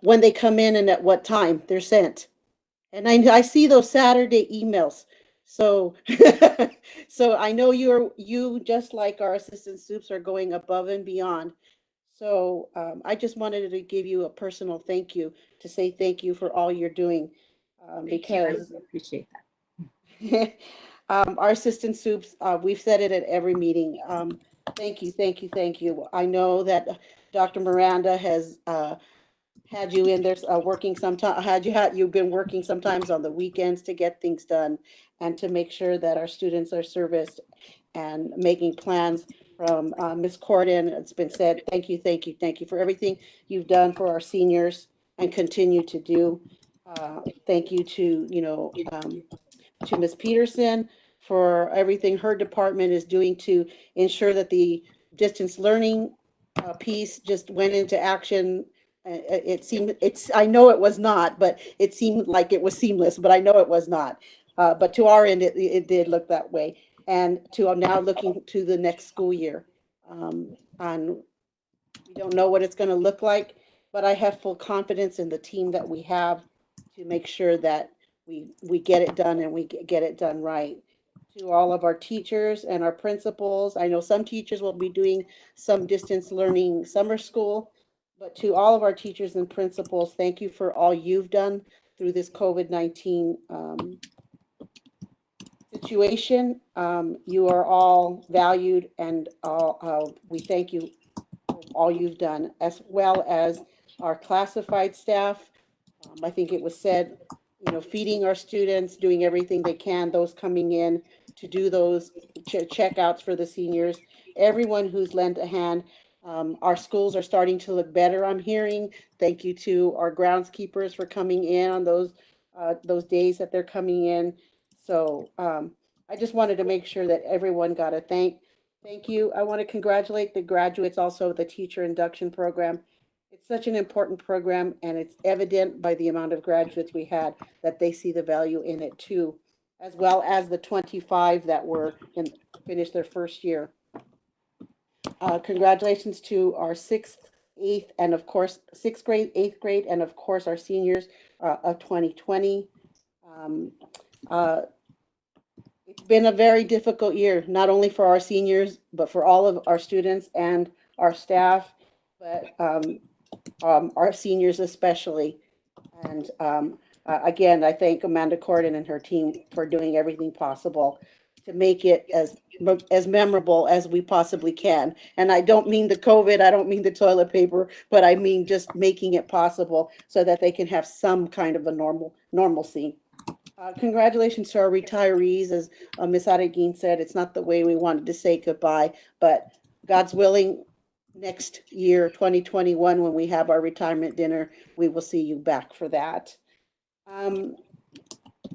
when they come in and at what time they're sent. And I see those Saturday emails. So, so I know you just like our assistant soups are going above and beyond. So I just wanted to give you a personal thank you, to say thank you for all you're doing, Thank you. I because really appreciate that. our assistant soups, we've said it at every meeting. Thank you, thank you, thank you. I know that Dr. Miranda has had you in there working sometime, you've been working sometimes on the weekends to get things done and to make sure that our students are serviced and making plans from Ms. Corden. It's been said, thank you, thank you, thank you for everything you've done for our seniors and continue to do. Thank you to Ms. Peterson for everything her department is doing to ensure that the distance learning piece just went into action. I know it was not, but it seemed like it was seamless, but I know it was not. But to our end, it did look that way. And to now looking to the next school year. On We don't know what it's going to look like, but I have full confidence in the team that we have to make sure that we get it done and we get it done right. To all of our teachers and our principals, I know some teachers will be doing some distance learning summer school, but to all of our teachers and principals, thank you for all you've done through this COVID-19 situation. You are all valued, and we thank you for all you've done, as well as our classified staff. I think it was said, feeding our students, doing everything they can, those coming in to do those checkouts for the seniors, everyone who's lent a hand. Our schools are starting to look better, I'm hearing. Thank you to our groundskeepers for coming in on those days that they're coming in. So I just wanted to make sure that everyone got a thank you. I want to congratulate the graduates, also the teacher induction program. It's such an important program, and it's evident by the amount of graduates we had that they see the value in it too, as well as the 25 that finished their first year. Congratulations to our 6th, 8th, and of course 6th grade, 8th grade, and of course our seniors of 2020. It's been a very difficult year, not only for our seniors, but for all of our students and our staff, but our seniors especially. And again, I thank Amanda Corden and her team for doing everything possible to make it as memorable as we possibly can. And I don't mean the COVID, I don't mean the toilet paper, but I mean just making it possible so that they can have some kind of a normalcy. Congratulations to our retirees. As Ms. Adeguin said, it's not the way we wanted to say goodbye, but God's willing, next year, 2021, when we have our retirement dinner, we will see you back for that.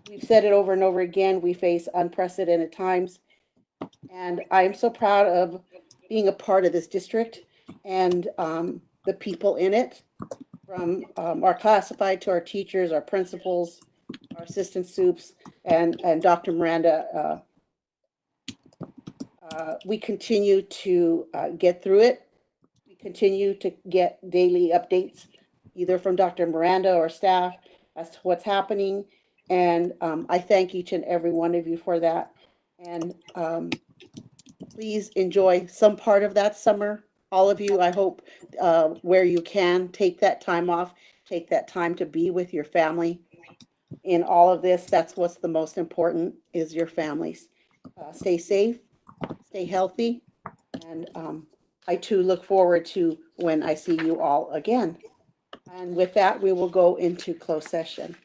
We've said it over and over again, we face unprecedented times, and I'm so proud of being a part of this district and the people in it, from our classified to our teachers, our principals, our assistant soups, and Dr. Miranda. We continue to get through it. We continue to get daily updates, either from Dr. Miranda or staff, as to what's happening. And I thank each and every one of you for that. And please enjoy some part of that summer. All of you, I hope, where you can, take that time off, take that time to be with your family. In all of this, that's what's the most important, is your families. Stay safe, stay healthy, And I too look forward to when I see you all again. And with that, we will go into closed session.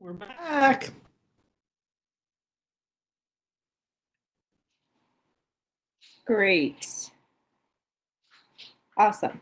We're back. Great. Awesome.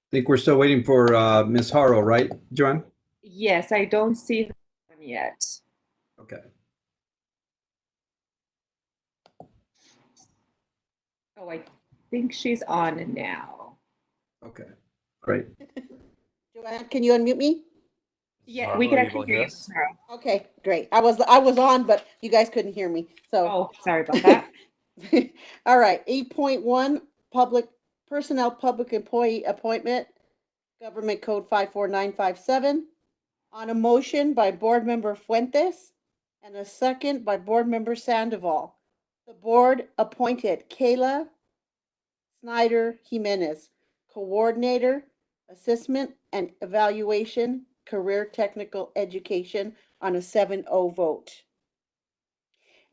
I think we're still waiting for Ms. Haro, right, Joanne? Yes, I don't see her yet. Okay. Oh, I think she's on now. Okay. Great. Joanne, can you unmute me? Yeah, Haro, we can are you able actually to hear hear you, us? Sarah. Okay, great. I was on, but you guys couldn't hear me. So, Oh, sorry about that. all right. 8.1, public personnel, public employee appointment, Government Code 54957. On a motion by Board Member Fuentes and a second by Board Member Sandoval, the board appointed Kayla Snyder Jimenez, Coordinator, Assessment and Evaluation, Career Technical Education, on a 7-0 vote.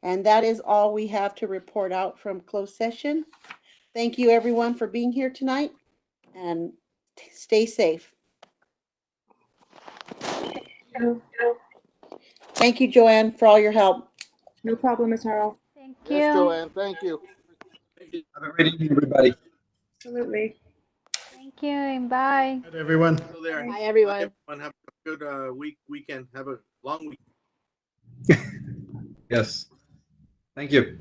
And that is all we have to report out from closed session. Thank you, everyone, for being here tonight, and stay safe. Thank you, Joanne, for all your help. No problem, Ms. Harrell. Thank Yes, you. Joanne, thank you. Have a great evening, everybody. Absolutely. Thank you and bye. Good, everyone. So there. Bye, everyone. Bye, everyone. Have a good weekend. Have a long week. Yes. Thank you.